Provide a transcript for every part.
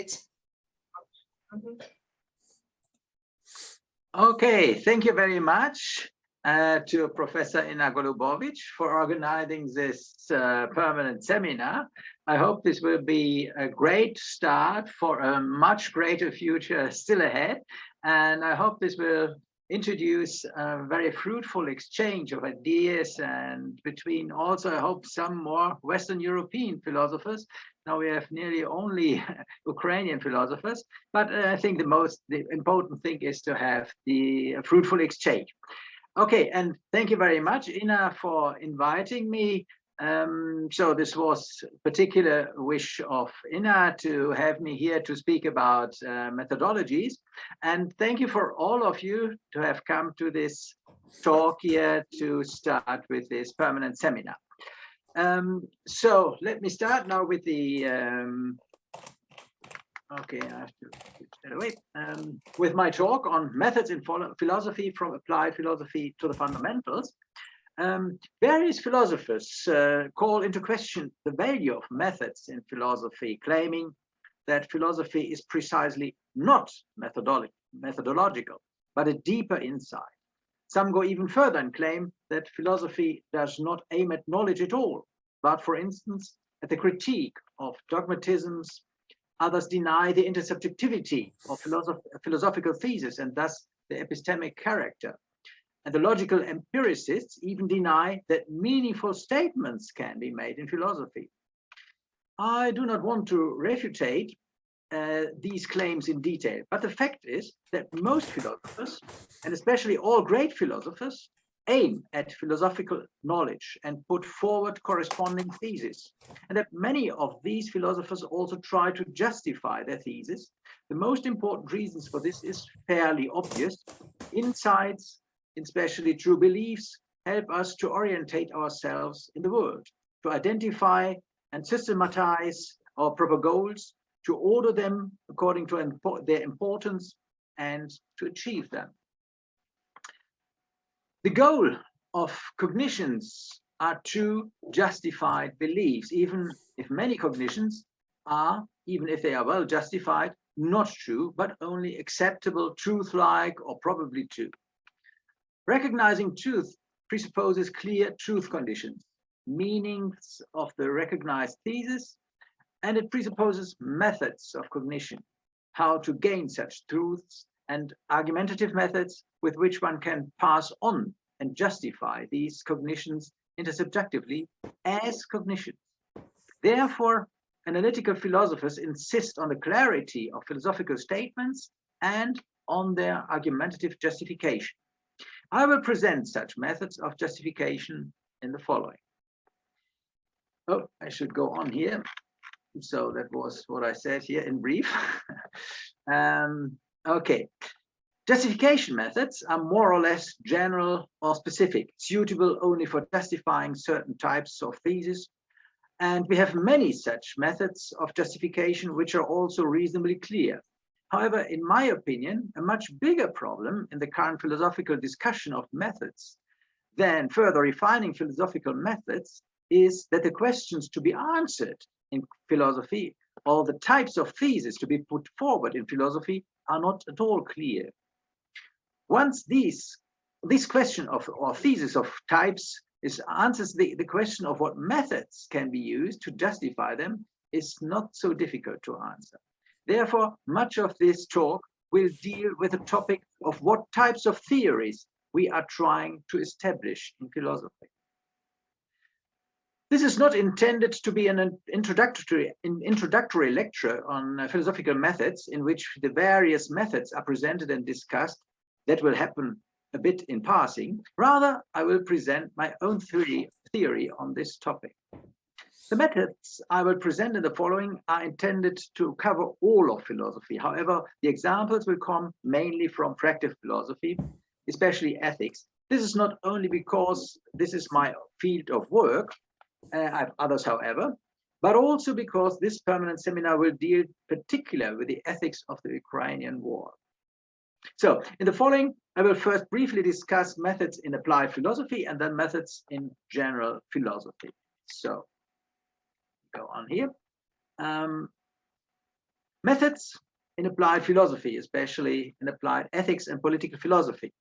It's Okay, thank you very much to Professor Ina Golubovic for organizing this permanent seminar. I hope this will be a great start for a much greater future still ahead. And I hope this will introduce a very fruitful exchange of ideas, and between also, I hope, some more Western European philosophers. Now we have nearly only Ukrainian philosophers, but I think the important thing is to have the fruitful exchange. Okay, and thank you very much, Ina, for inviting me. So this was a particular wish of Ina to have me here to speak about methodologies. And thank you for all of you to have come to this talk here to start with this permanent seminar. So let me start now with the, okay, I have to switch that away, with my talk on methods in philosophy, from applied philosophy to the fundamentals. Various philosophers call into question the value of methods in philosophy, claiming that philosophy is precisely not methodological, but a deeper insight. Some go even further and claim that philosophy does not aim at knowledge at all, but, for instance, at the critique of dogmatisms. Others deny the intersubjectivity of philosophical thesis and thus the epistemic character. And the logical empiricists even deny that meaningful statements can be made in philosophy. I do not want to refutate these claims in detail, but the fact is that most philosophers, and especially all great philosophers, aim at philosophical knowledge and put forward corresponding theses, and that many of these philosophers also try to justify their thesis. The most important reasons for this is fairly obvious. Insights, especially true beliefs, help us to orientate ourselves in the world, to identify and systematize our proper goals, to order them according to their importance, and to achieve them. The goal of cognitions are true justified beliefs, even if many cognitions are, even if they are well justified, not true, but only acceptable, truth-like, or probably true. Recognizing truth presupposes clear truth conditions, meanings of the recognized thesis, and it presupposes methods of cognition, how to gain such truths, and argumentative methods with which one can pass on and justify these cognitions intersubjectively as cognitions. Therefore, analytical philosophers insist on the clarity of philosophical statements and on their argumentative justification. I will present such methods of justification in the following. Oh, I should go on here. So that was what I said here in brief. Okay. Justification methods are more or less general or specific, suitable only for justifying certain types of theses. And we have many such methods of justification which are also reasonably clear. However, in my opinion, a much bigger problem in the current philosophical discussion of methods than further refining philosophical methods is that the questions to be answered in philosophy, or the types of theses to be put forward in philosophy, are not at all clear. Once this question of, or thesis of types answers the question of what methods can be used to justify them, is not so difficult to answer. Therefore, much of this talk will deal with the topic of what types of theories we are trying to establish in philosophy. This is not intended to be an introductory lecture on philosophical methods in which the various methods are presented and discussed. That will happen a bit in passing. Rather, I will present my own theory on this topic. The methods I will present in the following are intended to cover all of philosophy. However, the examples will come mainly from practical philosophy, especially ethics. This is not only because this is my field of work, I have others, however, but also because this permanent seminar will deal particularly with the ethics of the Ukrainian war. So in the following, I will first briefly discuss methods in applied philosophy and then methods in general philosophy. So go on here. Methods in applied philosophy, especially in applied ethics and political philosophy.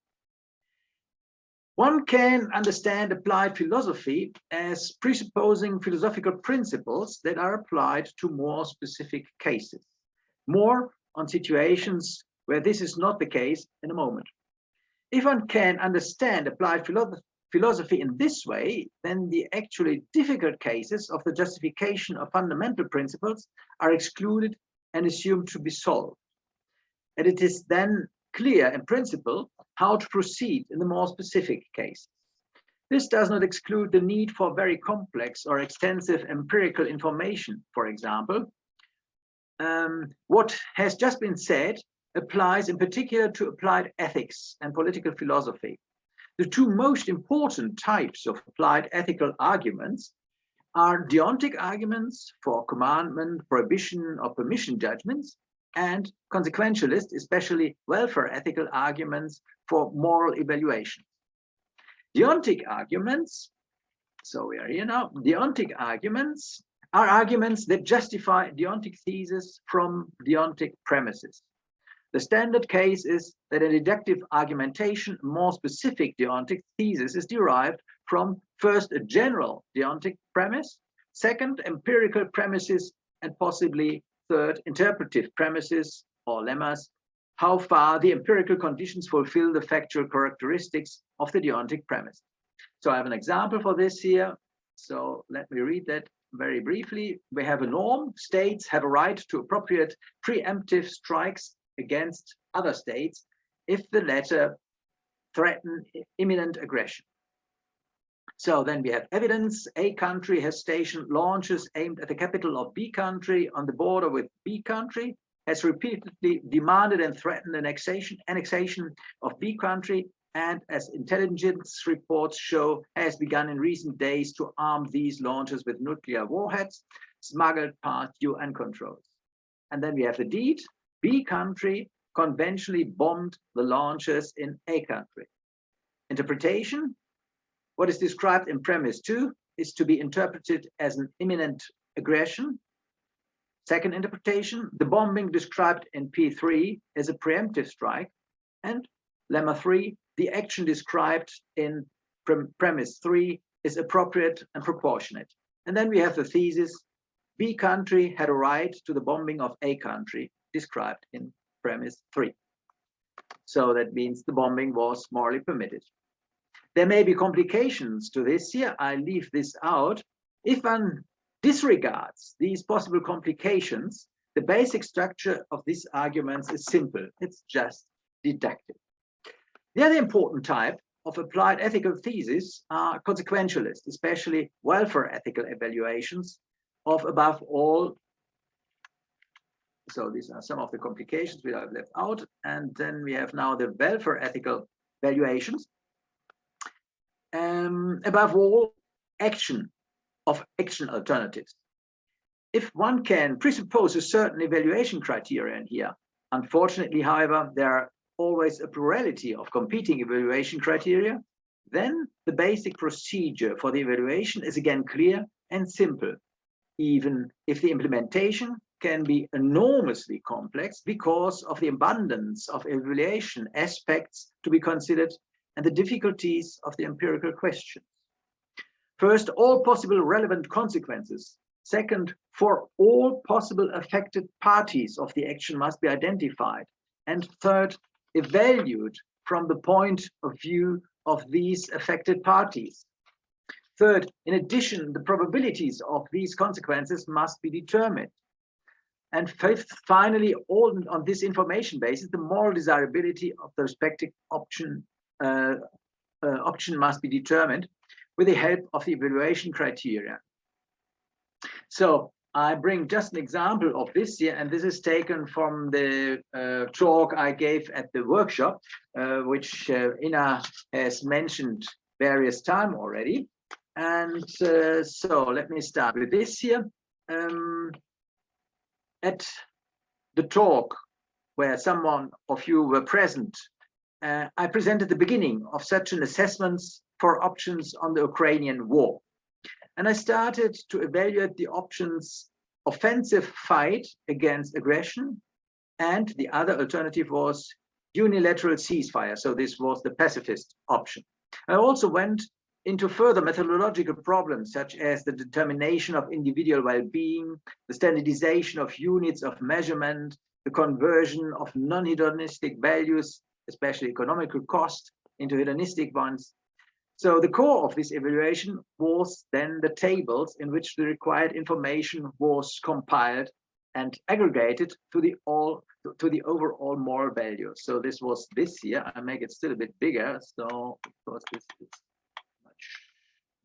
One can understand applied philosophy as presupposing philosophical principles that are applied to more specific cases. More on situations where this is not the case in a moment. If one can understand applied philosophy in this way, then the actually difficult cases of the justification of fundamental principles are excluded and assumed to be solved. And it is then clear in principle how to proceed in the more specific cases. This does not exclude the need for very complex or extensive empirical information, for example. What has just been said applies in particular to applied ethics and political philosophy. The two most important types of applied ethical arguments are deontic arguments for commandment, prohibition, or permission judgments, and consequentialist, especially welfare ethical arguments for moral evaluation. Deontic arguments, so we are here now, deontic arguments are arguments that justify deontic thesis from deontic premises. The standard case is that a deductive argumentation, more specific deontic thesis, is derived from first a general deontic premise, second empirical premises, and possibly third interpretive premises or lemmas, how far the empirical conditions fulfill the factual characteristics of the deontic premise. So I have an example for this here. So let me read that very briefly. We have a norm. States have a right to appropriate preemptive strikes against other states if the latter threaten imminent aggression. So then we have evidence. A country has stationed launches aimed at the capital of B country on the border with B country, has repeatedly demanded and threatened annexation of B country, and as intelligence reports show, has begun in recent days to arm these launches with nuclear warheads, smuggled past UN controls. And then we have the deed. B country conventionally bombed the launches in A country. Interpretation. What is described in premise 2 is to be interpreted as an imminent aggression. Second interpretation, the bombing described in P3 is a preemptive strike. And lemma 3, the action described in premise 3 is appropriate and proportionate. And then we have the thesis, B country had a right to the bombing of A country, described in premise 3. So that means the bombing was morally permitted. There may be complications to this here. I leave this out. If one disregards these possible complications, the basic structure of these arguments is simple. It's just deductive. The other important type of applied ethical thesis are consequentialist, especially welfare ethical evaluations of above all. So these are some of the complications we have left out. And then we have now the welfare ethical valuations. Above all, action alternatives. If one can presuppose a certain evaluation criterion here, unfortunately, however, there are always a plurality of competing evaluation criteria, then the basic procedure for the evaluation is again clear and simple, even if the implementation can be enormously complex because of the abundance of evaluation aspects to be considered and the difficulties of the empirical questions. First, all possible relevant consequences. Second, for all possible affected parties of the action must be identified. And third, evaluated from the point of view of these affected parties. Third, in addition, the probabilities of these consequences must be determined. And fifth, finally, all on this information basis, the moral desirability of the respective option must be determined with the help of the evaluation criteria. So I bring just an example of this here, and this is taken from the talk I gave at the workshop, which Ina has mentioned various times already. And so let me start with this here. At the talk where someone of you were present, I presented the beginning of such an assessment for options on the Ukrainian war. And I started to evaluate the options offensive fight against aggression, and the other alternative was unilateral ceasefire. So this was the pacifist option. I also went into further methodological problems, such as the determination of individual well-being, the standardization of units of measurement, the conversion of non-hedonistic values, especially economical cost, into hedonistic ones. So the core of this evaluation was then the tables in which the required information was compiled and aggregated to the overall moral value. So this was this here. I make it still a bit bigger, so of course this is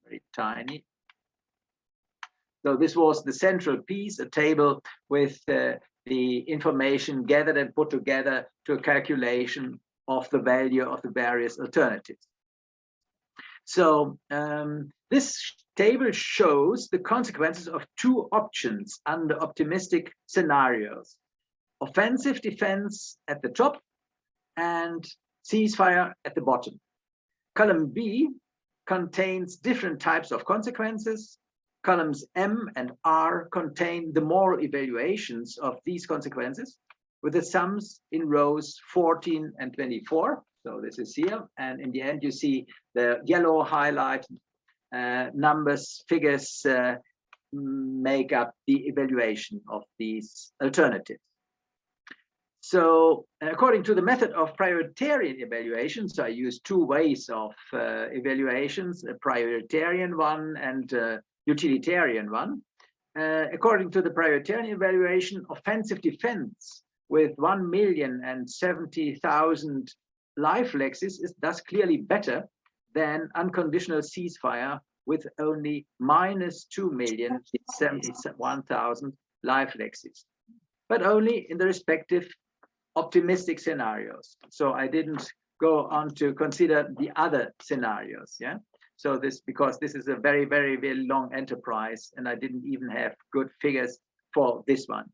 very tiny. So this was the central piece, a table with the information gathered and put together to a calculation of the value of the various alternatives. So this table shows the consequences of two options under optimistic scenarios: offensive defense at the top and ceasefire at the bottom. Column B contains different types of consequences. Columns M and R contain the moral evaluations of these consequences, with the sums in rows 14 and 24. So this is here. And in the end, you see the yellow highlighted numbers, figures make up the evaluation of these alternatives. So according to the method of prioritarian evaluation, so I use two ways of evaluations, a prioritarian one and a utilitarian one. According to the prioritarian evaluation, offensive defense with 1,070,000 life lexes is thus clearly better than unconditional ceasefire with only minus 2,071,000 life lexes, but only in the respective optimistic scenarios. So I didn't go on to consider the other scenarios. Yeah. So this, because this is a very, very, very long enterprise, and I didn't even have good figures for this one.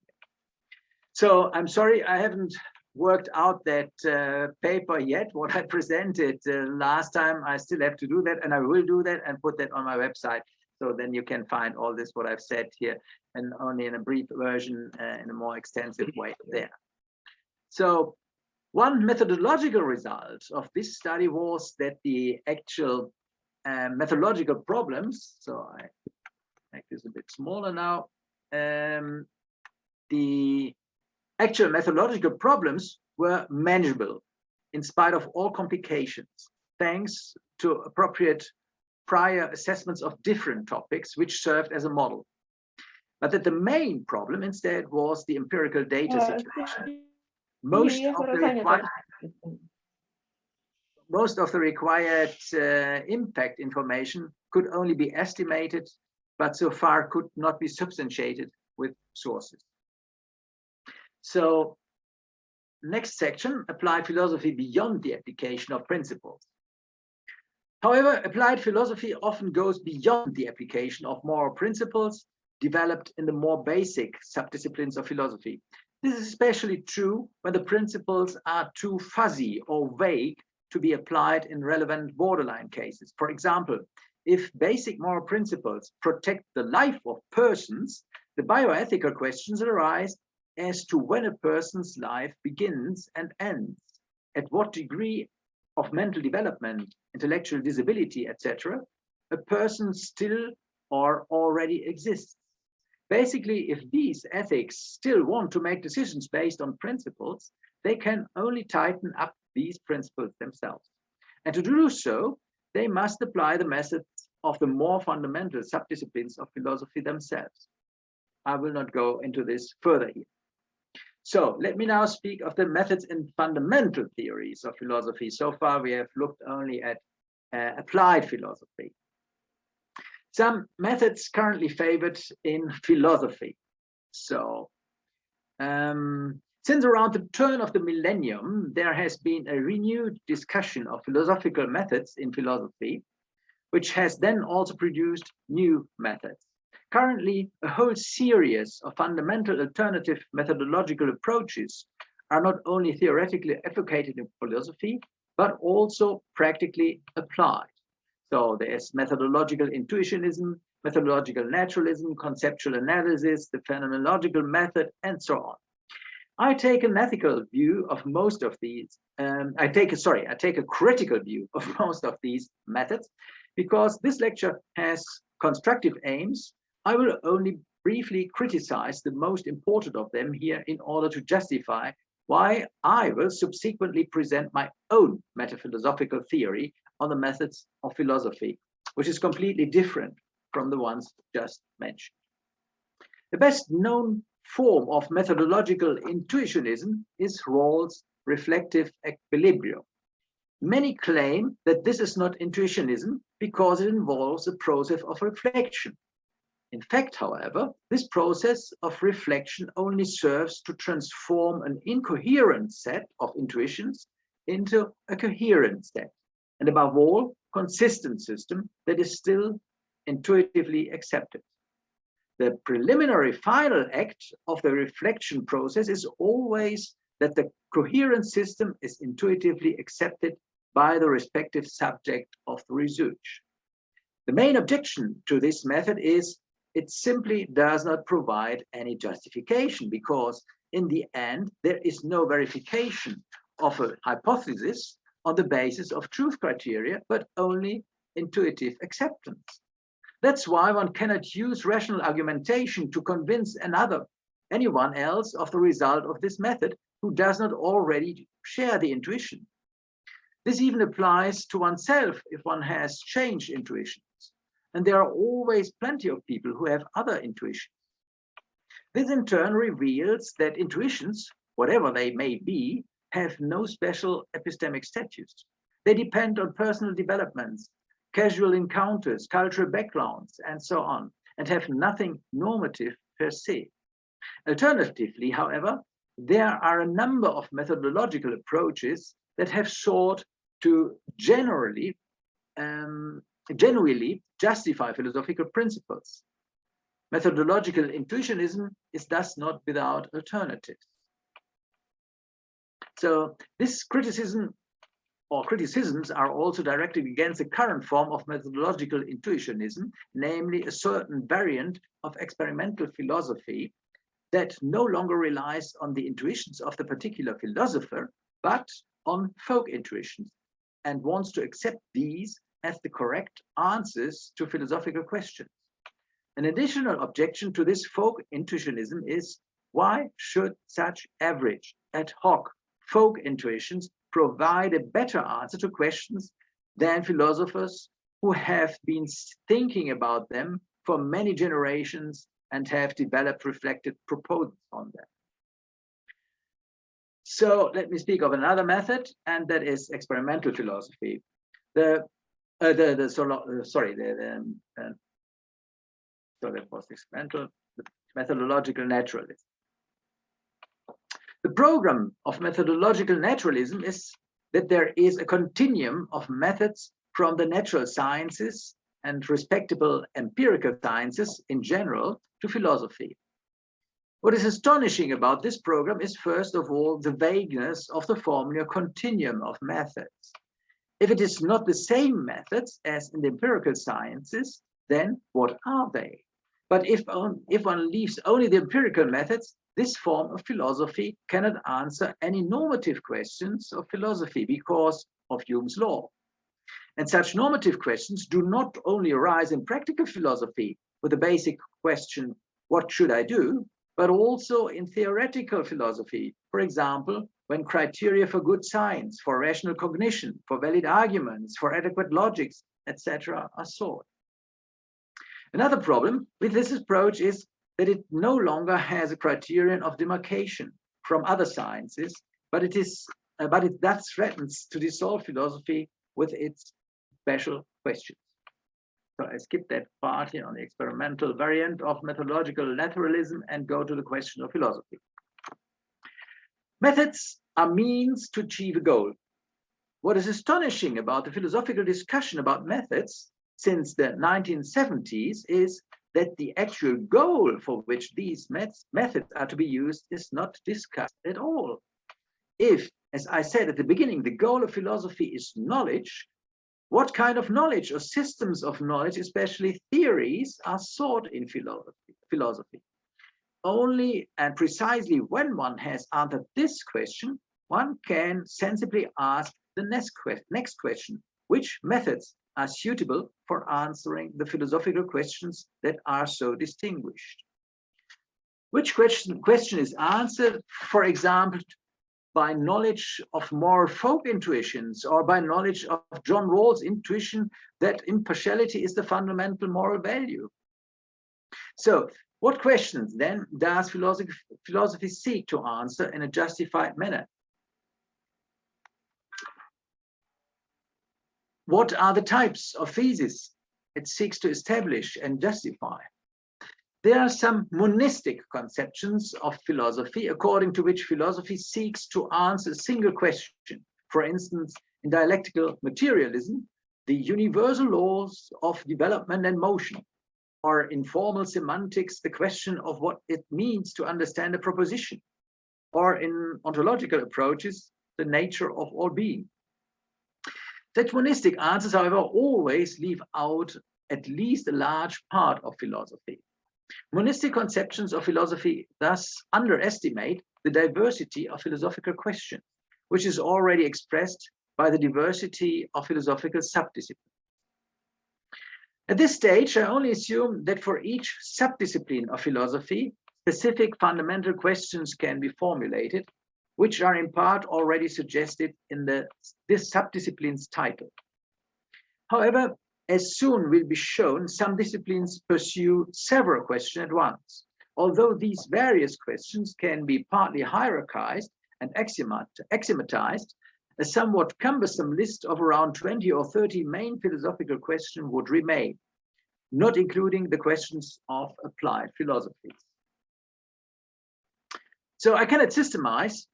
So I'm sorry, I haven't worked out that paper yet, what I presented last time. I still have to do that, and I will do that and put that on my website. So then you can find all this, what I've said here, and only in a brief version in a more extensive way there. So one methodological result of this study was that the actual methodological problems, so I make this a bit smaller now, the actual methodological problems were manageable in spite of all complications, thanks to appropriate prior assessments of different topics, which served as a model. But that the main problem instead was the empirical data situation. Most of the required impact information could only be estimated, but so far could not be substantiated with sources. So next section, applied philosophy beyond the application of principles. However, applied philosophy often goes beyond the application of moral principles developed in the more basic subdisciplines of philosophy. This is especially true when the principles are too fuzzy or vague to be applied in relevant borderline cases. For example, if basic moral principles protect the life of persons, the bioethical questions arise as to when a person's life begins and ends, at what degree of mental development, intellectual disability, etc., a person still or already exists. Basically, if these ethics still want to make decisions based on principles, they can only tighten up these principles themselves. And to do so, they must apply the methods of the more fundamental subdisciplines of philosophy themselves. I will not go into this further here. So let me now speak of the methods and fundamental theories of philosophy. So far, we have looked only at applied philosophy. Some methods currently favored in philosophy. So since around the turn of the millennium, there has been a renewed discussion of philosophical methods in philosophy, which has then also produced new methods. Currently, a whole series of fundamental alternative methodological approaches are not only theoretically advocated in philosophy, but also practically applied. So there's methodological intuitionism, methodological naturalism, conceptual analysis, the phenomenological method, and so on. I take an ethical view of most of these. I take a critical view of most of these methods, because this lecture has constructive aims. I will only briefly criticize the most important of them here in order to justify why I will subsequently present my own metaphilosophical theory on the methods of philosophy, which is completely different from the ones just mentioned. The best known form of methodological intuitionism is Rawls' reflective equilibrium. Many claim that this is not intuitionism because it involves a process of reflection. In fact, however, this process of reflection only serves to transform an incoherent set of intuitions into a coherent set, and above all, consistent system that is still intuitively accepted. The preliminary final act of the reflection process is always that the coherent system is intuitively accepted by the respective subject of the research. The main objection to this method is it simply does not provide any justification, because in the end, there is no verification of a hypothesis on the basis of truth criteria, but only intuitive acceptance. That's why one cannot use rational argumentation to convince anyone else of the result of this method who does not already share the intuition. This even applies to oneself if one has changed intuitions. And there are always plenty of people who have other intuitions. This in turn reveals that intuitions, whatever they may be, have no special epistemic status. They depend on personal developments, casual encounters, cultural backgrounds, and so on, and have nothing normative per se. Alternatively, however, there are a number of methodological approaches that have sought to genuinely justify philosophical principles. Methodological intuitionism is thus not without alternatives. So this criticism or criticisms are also directed against the current form of methodological intuitionism, namely a certain variant of experimental philosophy that no longer relies on the intuitions of the particular philosopher, but on folk intuitions, and wants to accept these as the correct answers to philosophical questions. An additional objection to this folk intuitionism is, why should such average, ad hoc, folk intuitions provide a better answer to questions than philosophers who have been thinking about them for many generations and have developed reflected proposals on them? So let me speak of another method, and that is experimental philosophy. The methodological naturalism. The program of methodological naturalism is that there is a continuum of methods from the natural sciences and respectable empirical sciences in general to philosophy. What is astonishing about this program is, first of all, the vagueness of the formula continuum of methods. If it is not the same methods as in the empirical sciences, then what are they? But if one leaves only the empirical methods, this form of philosophy cannot answer any normative questions of philosophy because of Hume's law. And such normative questions do not only arise in practical philosophy with the basic question, what should I do? But also in theoretical philosophy, for example, when criteria for good science, for rational cognition, for valid arguments, for adequate logics, etc. are sought. Another problem with this approach is that it no longer has a criterion of demarcation from other sciences, but it thus threatens to dissolve philosophy with its special questions. So I skip that part here on the experimental variant of methodological naturalism and go to the question of philosophy. Methods are means to achieve a goal. What is astonishing about the philosophical discussion about methods since the 1970s is that the actual goal for which these methods are to be used is not discussed at all. If, as I said at the beginning, the goal of philosophy is knowledge, What kind of knowledge or systems of knowledge, especially theories, are sought in philosophy? Only and precisely when one has answered this question, one can sensibly ask the next question: which methods are suitable for answering the philosophical questions that are so distinguished? Which question is answered, for example, by knowledge of moral folk intuitions, or by knowledge of John Rawls' intuition that impartiality is the fundamental moral value? So, what questions then does philosophy seek to answer in a justified manner? What are the types of theses it seeks to establish and justify? There are some monistic conceptions of philosophy according to which philosophy seeks to answer a single question. For instance, in dialectical materialism, the universal laws of development and motion, or in formal semantics, the question of what it means to understand a proposition, or in ontological approaches, the nature of all being. Such monistic answers, however, always leave out at least a large part of philosophy. Monistic conceptions of philosophy thus underestimate the diversity of philosophical questions, which is already expressed by the diversity of philosophical subdisciplines. At this stage, I only assume that for each subdiscipline of philosophy, specific fundamental questions can be formulated, which are in part already suggested in this subdiscipline's title. However, as soon will be shown, some disciplines pursue several questions at once. Although these various questions can be partly hierarchized and axiomatized, a somewhat cumbersome list of around 20 or 30 main philosophical questions would remain, not including the questions of applied philosophies. So I cannot systemize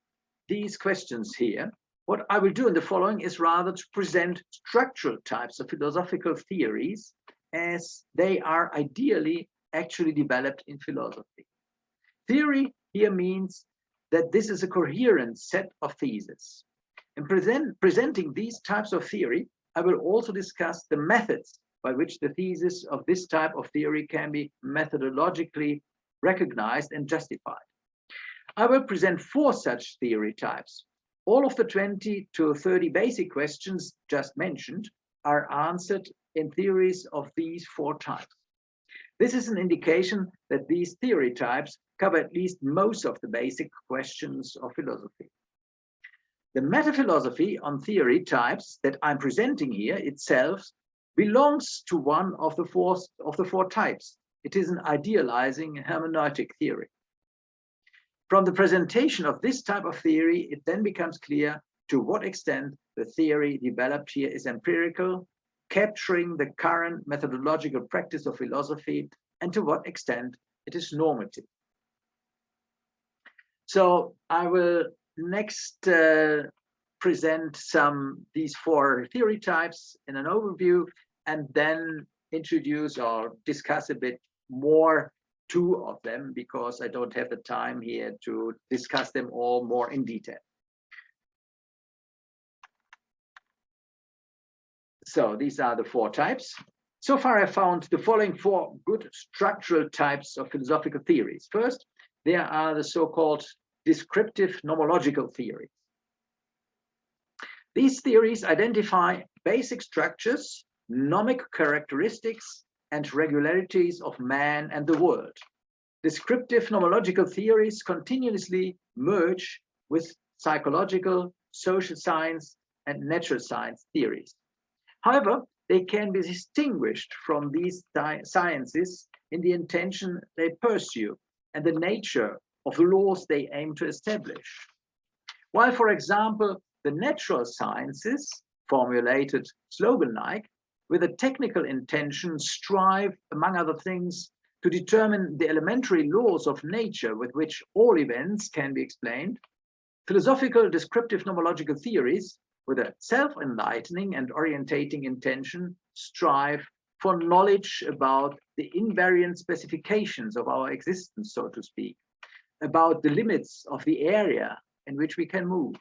these questions here. What I will do in the following is rather to present structural types of philosophical theories as they are ideally actually developed in philosophy. Theory here means that this is a coherent set of theses. In presenting these types of theory, I will also discuss the methods by which the thesis of this type of theory can be methodologically recognized and justified. I will present 4 such theory types. All of the 20 to 30 basic questions just mentioned are answered in theories of these 4 types. This is an indication that these theory types cover at least most of the basic questions of philosophy. The meta-philosophy on theory types that I'm presenting here itself belongs to one of the four types. It is an idealizing-hermeneutic theory. From the presentation of this type of theory, it then becomes clear to what extent the theory developed here is empirical, capturing the current methodological practice of philosophy, and to what extent it is normative. So I will next present these 4 theory types in an overview, and then introduce or discuss a bit more 2 of them, because I don't have the time here to discuss them all more in detail. So these are the 4 types. So far, I found the following 4 good structural types of philosophical theories. First, there are the so-called descriptive-nomological theories. These theories identify basic structures, nomic characteristics, and regularities of man and the world. Descriptive-nomological theories continuously merge with psychological, social science, and natural science theories. However, they can be distinguished from these sciences in the intention they pursue and the nature of the laws they aim to establish. While, for example, the natural sciences, formulated slogan-like, with a technical intention, strive, among other things, to determine the elementary laws of nature with which all events can be explained, philosophical descriptive-nomological theories, with a self-enlightening and orientating intention, strive for knowledge about the invariant specifications of our existence, so to speak, about the limits of the area in which we can move.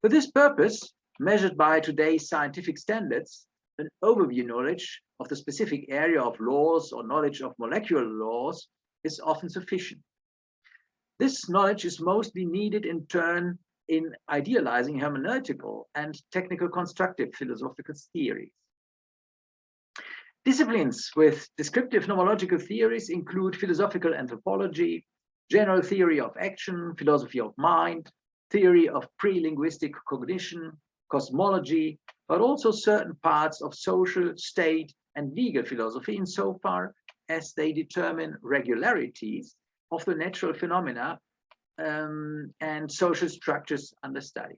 For this purpose, measured by today's scientific standards, an overview knowledge of the specific area of laws or knowledge of molecular laws is often sufficient. This knowledge is mostly needed in turn in idealizing hermeneutical and technical constructive philosophical theories. Disciplines with descriptive nomological theories include philosophical anthropology, general theory of action, philosophy of mind, theory of pre-linguistic cognition, cosmology, but also certain parts of social, state, and legal philosophy insofar as they determine regularities of the natural phenomena and social structures under study.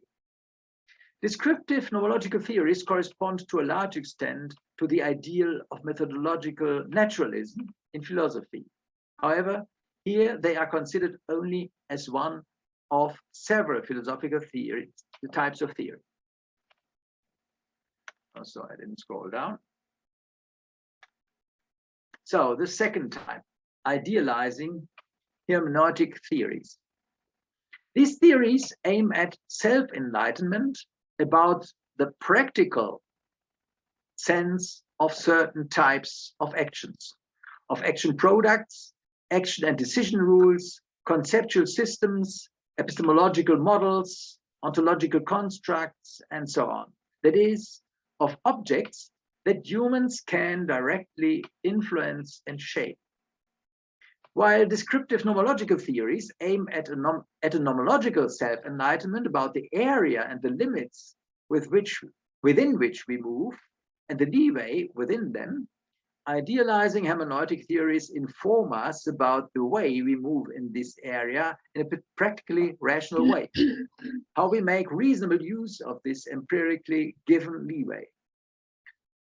Descriptive nomological theories correspond to a large extent to the ideal of methodological naturalism in philosophy. However, here they are considered only as one of several philosophical theories, the types of theory. Oh, sorry, I didn't scroll down. So the second type, idealizing hermeneutic theories. These theories aim at self-enlightenment about the practical sense of certain types of actions, of action products, action and decision rules, conceptual systems, epistemological models, ontological constructs, and so on. That is, of objects that humans can directly influence and shape. While descriptive nomological theories aim at a nomological self-enlightenment about the area and the limits within which we move and the leeway within them, idealizing hermeneutic theories inform us about the way we move in this area in a practically rational way, how we make reasonable use of this empirically given leeway.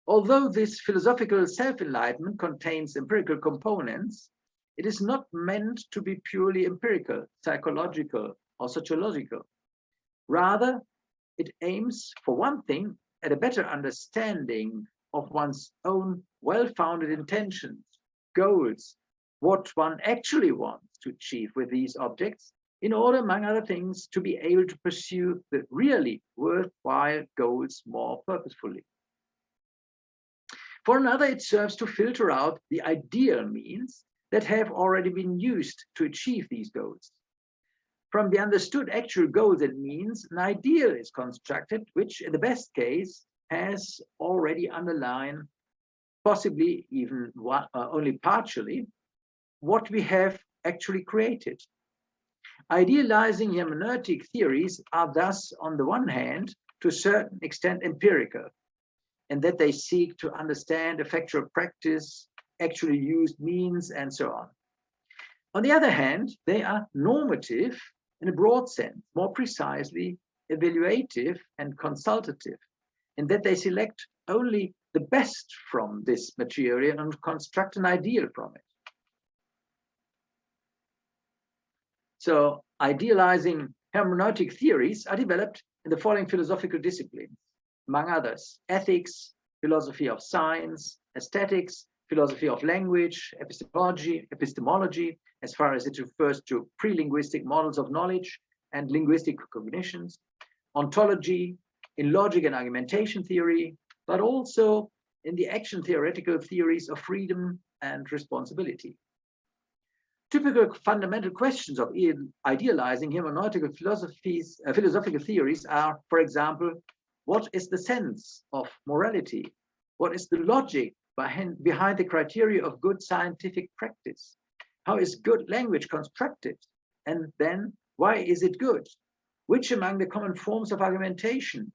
Although this philosophical self-enlightenment contains empirical components, it is not meant to be purely empirical, psychological, or sociological. Rather, it aims, for one thing, at a better understanding of one's own well-founded intentions, goals, what one actually wants to achieve with these objects, in order, among other things, to be able to pursue the really worthwhile goals more purposefully. For another, it serves to filter out the ideal means that have already been used to achieve these goals. From the understood actual goals and means, an ideal is constructed, which in the best case has already underlined, possibly even only partially, what we have actually created. Idealizing hermeneutic theories are thus, on the one hand, to a certain extent empirical, in that they seek to understand effectual practice, actually used means, and so on. On the other hand, they are normative in a broad sense, more precisely evaluative and consultative, in that they select only the best from this material and construct an ideal from it. So idealizing hermeneutic theories are developed in the following philosophical disciplines, among others: ethics, philosophy of science, aesthetics, philosophy of language, epistemology, as far as it refers to pre-linguistic models of knowledge and linguistic cognitions, ontology, in logic and argumentation theory, but also in the action theoretical theories of freedom and responsibility. Typical fundamental questions of idealizing hermeneutical philosophical theories are, for example, what is the sense of morality? What is the logic behind the criteria of good scientific practice? How is good language constructed? And then, why is it good? Which among the common forms of argumentation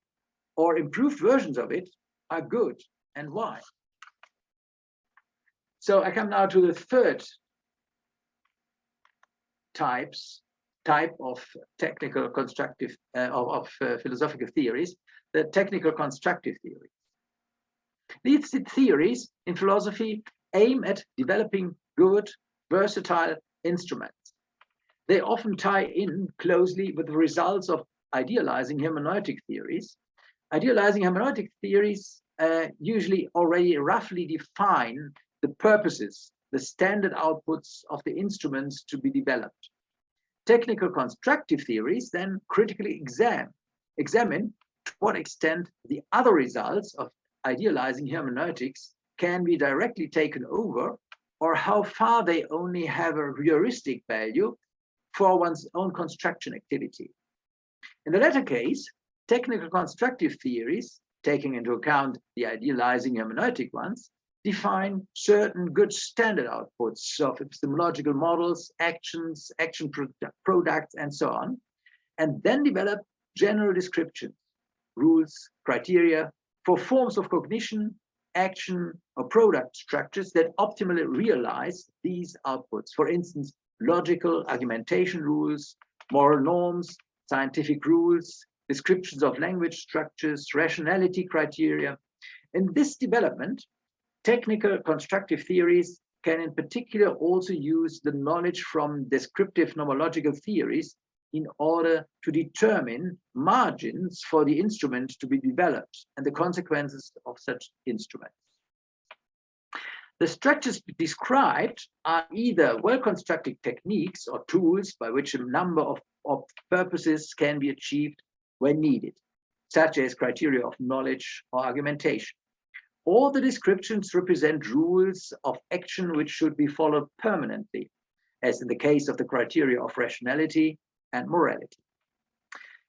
or improved versions of it are good, and why? So I come now to the third type of technical constructive philosophical theories, the technical constructive theories. These theories in philosophy aim at developing good, versatile instruments. They often tie in closely with the results of idealizing hermeneutic theories. Idealizing hermeneutic theories usually already roughly define the purposes, the standard outputs of the instruments to be developed. Technical constructive theories then critically examine to what extent the other results of idealizing hermeneutics can be directly taken over, or how far they only have a heuristic value for one's own construction activity. In the latter case, technical constructive theories, taking into account the idealizing hermeneutic ones, define certain good standard outputs of epistemological models, actions, action products, and so on, and then develop general descriptions, rules, criteria for forms of cognition, action, or product structures that optimally realize these outputs. For instance, logical argumentation rules, moral norms, scientific rules, descriptions of language structures, rationality criteria. In this development, technical constructive theories can in particular also use the knowledge from descriptive-nomological theories in order to determine margins for the instrument to be developed and the consequences of such instruments. The structures described are either well-constructed techniques or tools by which a number of purposes can be achieved when needed, such as criteria of knowledge or argumentation. All the descriptions represent rules of action which should be followed permanently, as in the case of the criteria of rationality and morality.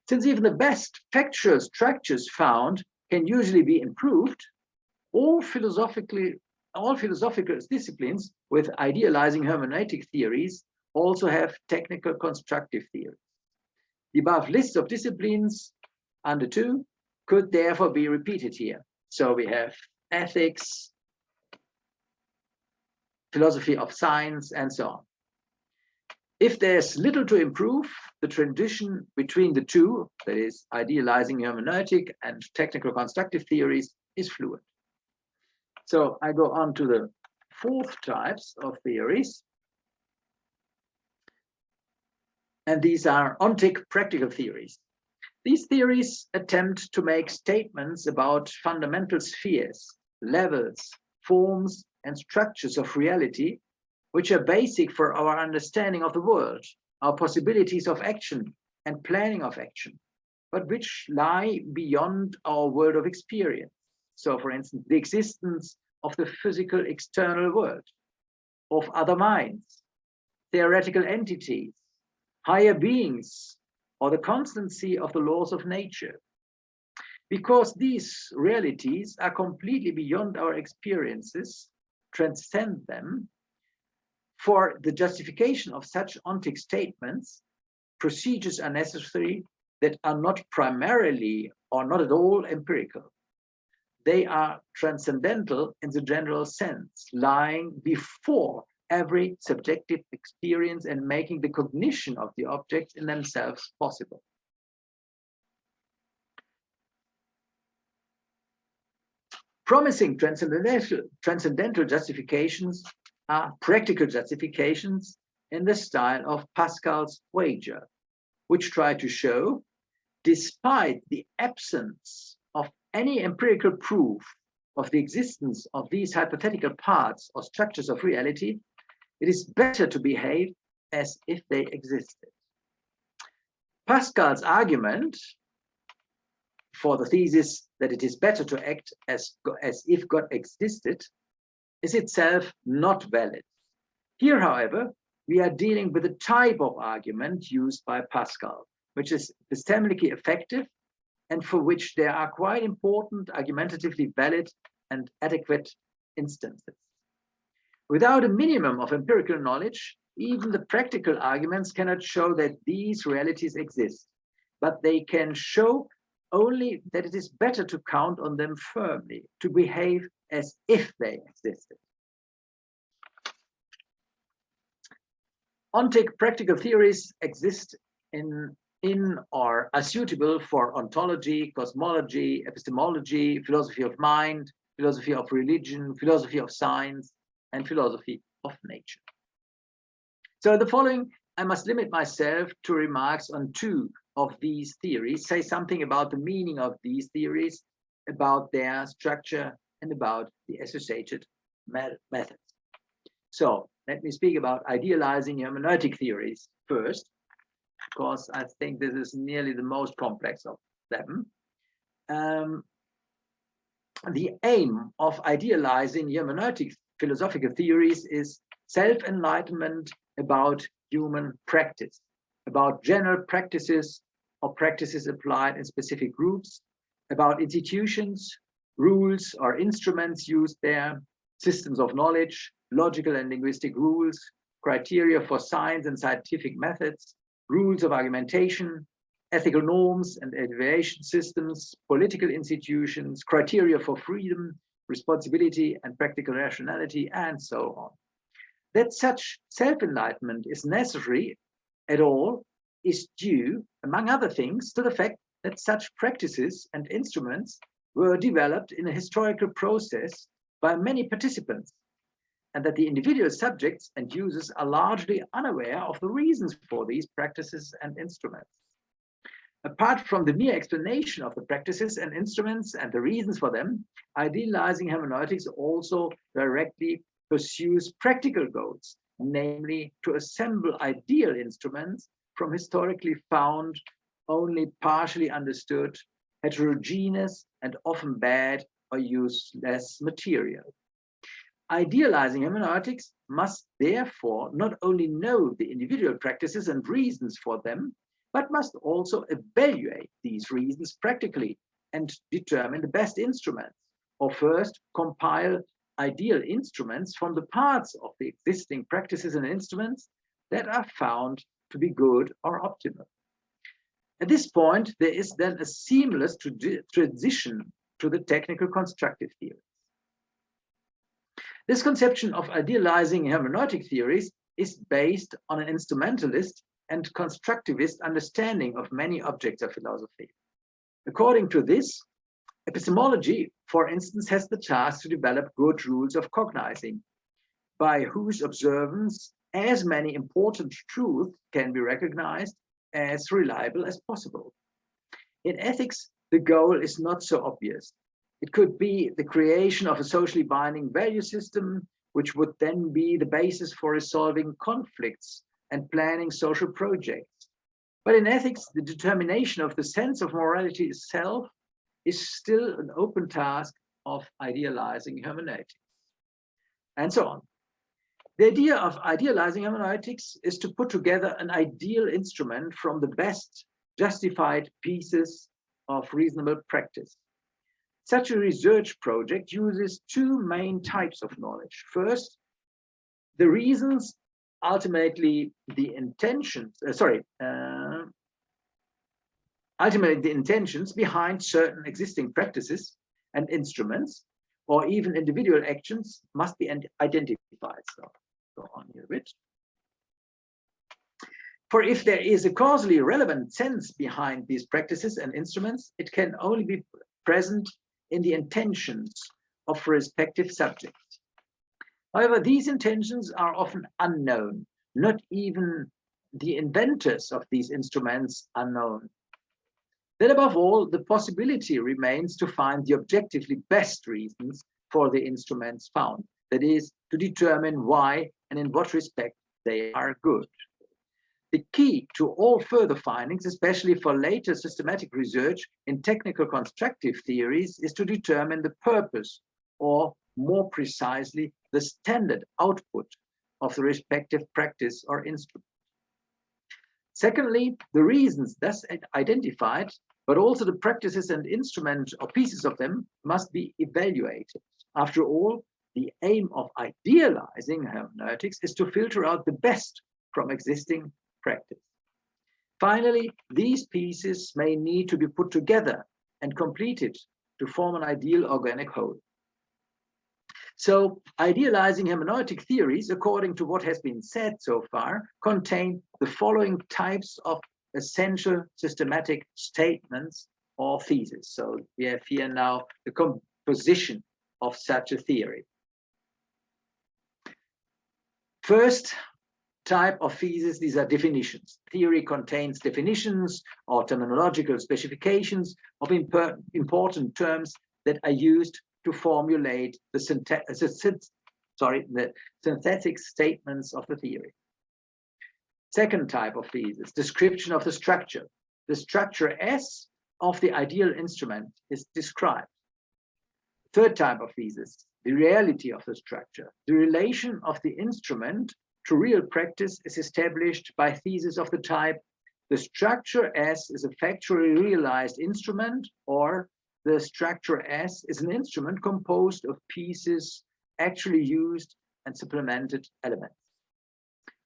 Since even the best factual structures found can usually be improved, all philosophical disciplines with idealizing hermeneutic theories also have technical constructive theories. The above list of disciplines under 2 could therefore be repeated here. So we have ethics, philosophy of science, and so on. If there's little to improve, the transition between the two, that is idealizing hermeneutic and technical constructive theories, is fluid. So I go on to the 4th types of theories. And these are ontic-practical theories. These theories attempt to make statements about fundamental spheres, levels, forms, and structures of reality, which are basic for our understanding of the world, our possibilities of action and planning of action, but which lie beyond our world of experience. So, for instance, the existence of the physical external world, of other minds, theoretical entities, higher beings, or the constancy of the laws of nature. Because these realities are completely beyond our experiences, transcend them, for the justification of such ontic statements, procedures are necessary that are not primarily or not at all empirical. They are transcendental in the general sense, lying before every subjective experience and making the cognition of the objects in themselves possible. Promising transcendental justifications are practical justifications in the style of Pascal's wager, which try to show, despite the absence of any empirical proof of the existence of these hypothetical parts or structures of reality, it is better to behave as if they existed. Pascal's argument for the thesis that it is better to act as if God existed is itself not valid. Here, however, we are dealing with a type of argument used by Pascal, which is epistemically effective and for which there are quite important, argumentatively valid and adequate instances. Without a minimum of empirical knowledge, even the practical arguments cannot show that these realities exist, but they can show only that it is better to count on them firmly, to behave as if they existed. Ontic-practical theories exist in or are suitable for ontology, cosmology, epistemology, philosophy of mind, philosophy of religion, philosophy of science, and philosophy of nature. So in the following, I must limit myself to remarks on 2 of these theories, say something about the meaning of these theories, about their structure, and about the associated methods. So let me speak about idealizing hermeneutic theories first, because I think this is nearly the most complex of them. The aim of idealizing hermeneutic philosophical theories is self-enlightenment about human practice, about general practices or practices applied in specific groups, about institutions, rules or instruments used there, systems of knowledge, logical and linguistic rules, criteria for science and scientific methods, rules of argumentation, ethical norms and evaluation systems, political institutions, criteria for freedom, responsibility, and practical rationality, and so on. That such self-enlightenment is necessary at all is due, among other things, to the fact that such practices and instruments were developed in a historical process by many participants, and that the individual subjects and users are largely unaware of the reasons for these practices and instruments. Apart from the mere explanation of the practices and instruments and the reasons for them, idealizing hermeneutics also directly pursues practical goals, namely to assemble ideal instruments from historically found, only partially understood, heterogeneous, and often bad or useless material. Idealizing hermeneutics must therefore not only know the individual practices and reasons for them, but must also evaluate these reasons practically and determine the best instruments, or first compile ideal instruments from the parts of the existing practices and instruments that are found to be good or optimal. At this point, there is then a seamless transition to the technical constructive theories. This conception of idealizing hermeneutic theories is based on an instrumentalist and constructivist understanding of many objects of philosophy. According to this, epistemology, for instance, has the task to develop good rules of cognizing, by whose observance as many important truths can be recognized as reliable as possible. In ethics, the goal is not so obvious. It could be the creation of a socially binding value system, which would then be the basis for resolving conflicts and planning social projects. But in ethics, the determination of the sense of morality itself is still an open task of idealizing hermeneutics, and so on. The idea of idealizing hermeneutics is to put together an ideal instrument from the best justified pieces of reasonable practice. Such a research project uses two main types of knowledge. First, the reasons, ultimately the intentions, ultimately the intentions behind certain existing practices and instruments, or even individual actions, must be identified. So go on here a bit. For if there is a causally relevant sense behind these practices and instruments, it can only be present in the intentions of respective subjects. However, these intentions are often unknown. Not even the inventors of these instruments are known. Then above all, the possibility remains to find the objectively best reasons for the instruments found. That is, to determine why and in what respect they are good. The key to all further findings, especially for later systematic research in technical constructive theories, is to determine the purpose, or more precisely, the standard output of the respective practice or instrument. Secondly, the reasons thus identified, but also the practices and instruments or pieces of them, must be evaluated. After all, the aim of idealizing hermeneutics is to filter out the best from existing practice. Finally, these pieces may need to be put together and completed to form an ideal organic whole. So, idealizing hermeneutic theories, according to what has been said so far, contain the following types of essential systematic statements or theses. So we have here now the composition of such a theory. First type of thesis, these are definitions. Theory contains definitions or terminological specifications of important terms that are used to formulate the synthetic statements of the theory. Second type of thesis, description of the structure. The structure S of the ideal instrument is described. Third type of thesis, the reality of the structure. The relation of the instrument to real practice is established by thesis of the type, the structure S is a factually realized instrument, or the structure S is an instrument composed of pieces actually used and supplemented elements.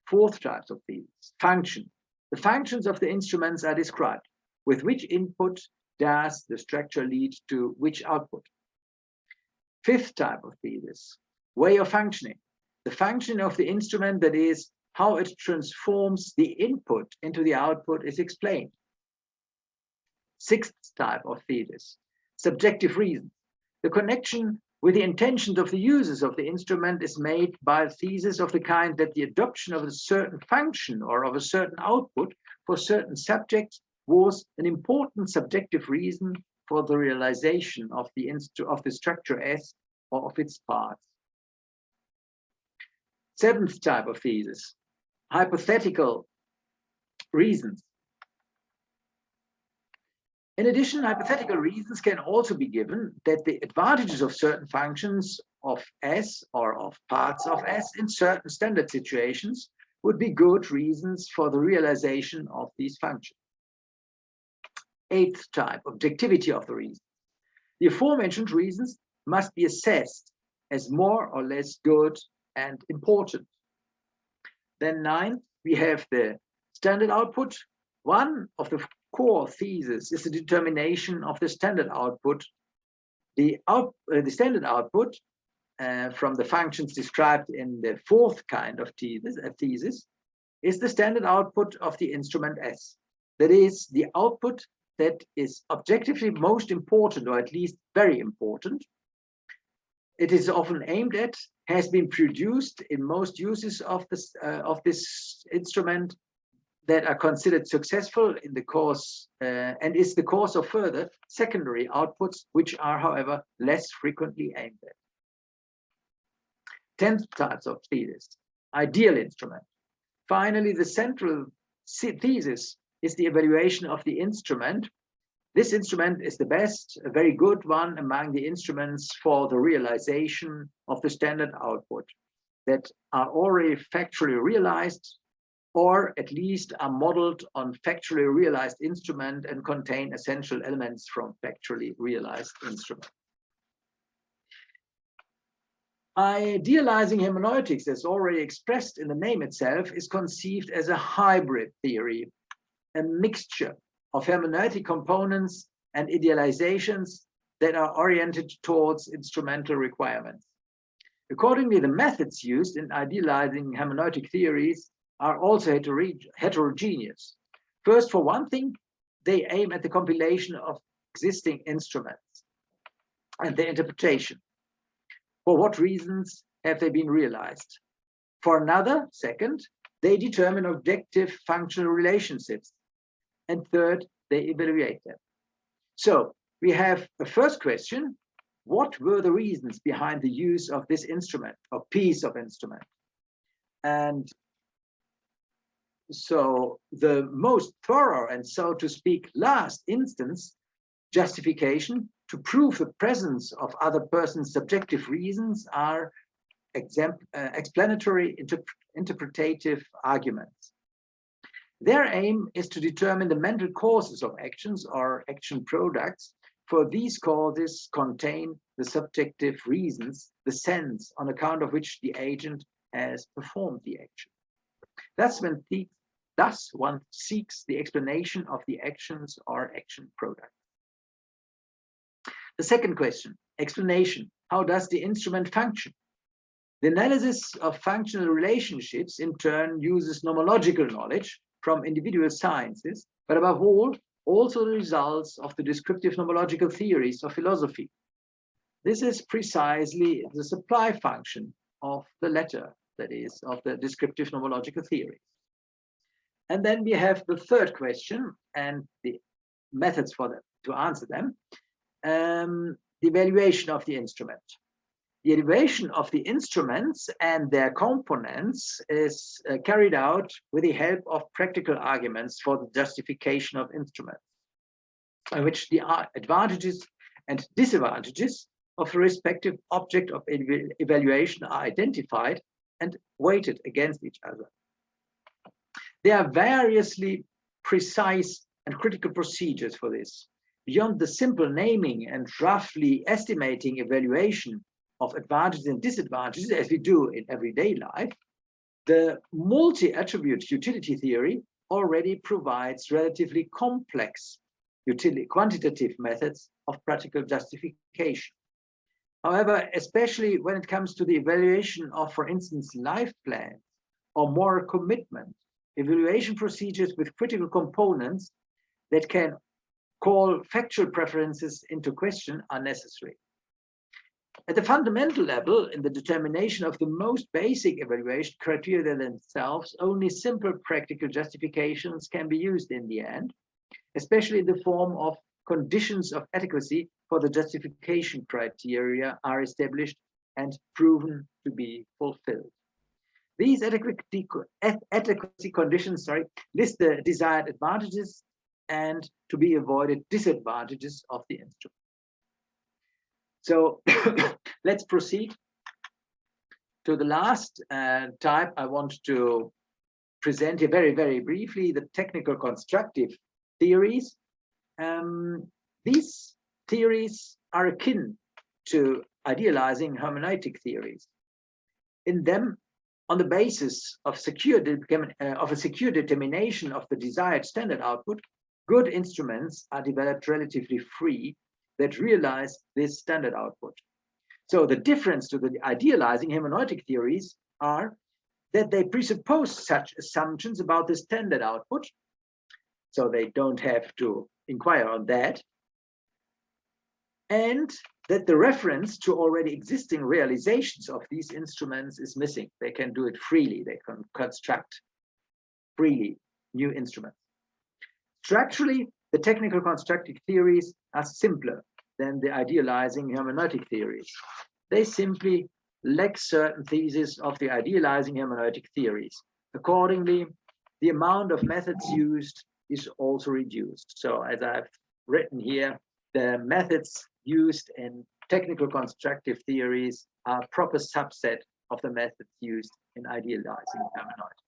Fourth type of thesis, function. The functions of the instruments are described. With which input does the structure lead to which output? Fifth type of thesis, way of functioning. The function of the instrument, that is, how it transforms the input into the output, is explained. Sixth type of thesis, subjective reason. The connection with the intentions of the users of the instrument is made by a thesis of the kind that the adoption of a certain function or of a certain output for certain subjects was an important subjective reason for the realization of the structure S or of its parts. Seventh type of thesis, hypothetical reasons. In addition, hypothetical reasons can also be given that the advantages of certain functions of S or of parts of S in certain standard situations would be good reasons for the realization of these functions. Eighth type, objectivity of the reason. The aforementioned reasons must be assessed as more or less good and important. Then ninth, we have the standard output. One of the core theses is the determination of the standard output. The standard output from the functions described in the fourth kind of thesis is the standard output of the instrument S. That is the output that is objectively most important, or at least very important. It is often aimed at, has been produced in most uses of this instrument that are considered successful in the course and is the cause of further secondary outputs, which are, however, less frequently aimed at. 10th types of thesis, ideal instrument. Finally, the central thesis is the evaluation of the instrument. This instrument is the best, a very good one among the instruments for the realization of the standard output that are already factually realized, or at least are modeled on factually realized instrument and contain essential elements from factually realized instrument. Idealizing hermeneutics, as already expressed in the name itself, is conceived as a hybrid theory, a mixture of hermeneutic components and idealizations that are oriented towards instrumental requirements. Accordingly, the methods used in idealizing hermeneutic theories are also heterogeneous. First, for one thing, they aim at the compilation of existing instruments and their interpretation. For what reasons have they been realized? For another, second, they determine objective functional relationships. And third, they evaluate them. So we have a first question: what were the reasons behind the use of this instrument or piece of instrument? And so the most thorough and, so to speak, last instance justification to prove the presence of other persons' subjective reasons are explanatory interpretative arguments. Their aim is to determine the mental causes of actions or action products, for these causes contain the subjective reasons, the sense on account of which the agent has performed the action. Thus one seeks the explanation of the actions or action products. The second question, explanation. How does the instrument function? The analysis of functional relationships in turn uses nomological knowledge from individual sciences, but above all, also the results of the descriptive-nomological theories of philosophy. This is precisely the supply function of the latter, that is, of the descriptive-nomological theories. And then we have the third question and the methods for them to answer them. The evaluation of the instrument. The evaluation of the instruments and their components is carried out with the help of practical arguments for the justification of instruments. in which the advantages and disadvantages of the respective object of evaluation are identified and weighted against each other. There are variously precise and critical procedures for this. Beyond the simple naming and roughly estimating evaluation of advantages and disadvantages, as we do in everyday life, the multi-attribute utility theory already provides relatively complex quantitative methods of practical justification. However, especially when it comes to the evaluation of, for instance, life plans or moral commitment, evaluation procedures with critical components that can call factual preferences into question are necessary. At the fundamental level, in the determination of the most basic evaluation criteria themselves, only simple practical justifications can be used in the end, especially in the form of conditions of adequacy for the justification criteria are established and proven to be fulfilled. These adequacy conditions list the desired advantages and to be avoided disadvantages of the instrument. So let's proceed to the last type. I want to present here very, very briefly the technical constructive theories. These theories are akin to idealizing hermeneutic theories. In them, on the basis of a secure determination of the desired standard output, good instruments are developed relatively free that realize this standard output. So the difference to the idealizing hermeneutic theories are that they presuppose such assumptions about the standard output, so they don't have to inquire on that, and that the reference to already existing realizations of these instruments is missing. They can do it freely. They can construct freely new instruments. Structurally, the technical constructive theories are simpler than the idealizing hermeneutic theories. They simply lack certain theses of the idealizing hermeneutic theories. Accordingly, the amount of methods used is also reduced. So as I've written here, the methods used in technical constructive theories are a proper subset of the methods used in idealizing hermeneutics.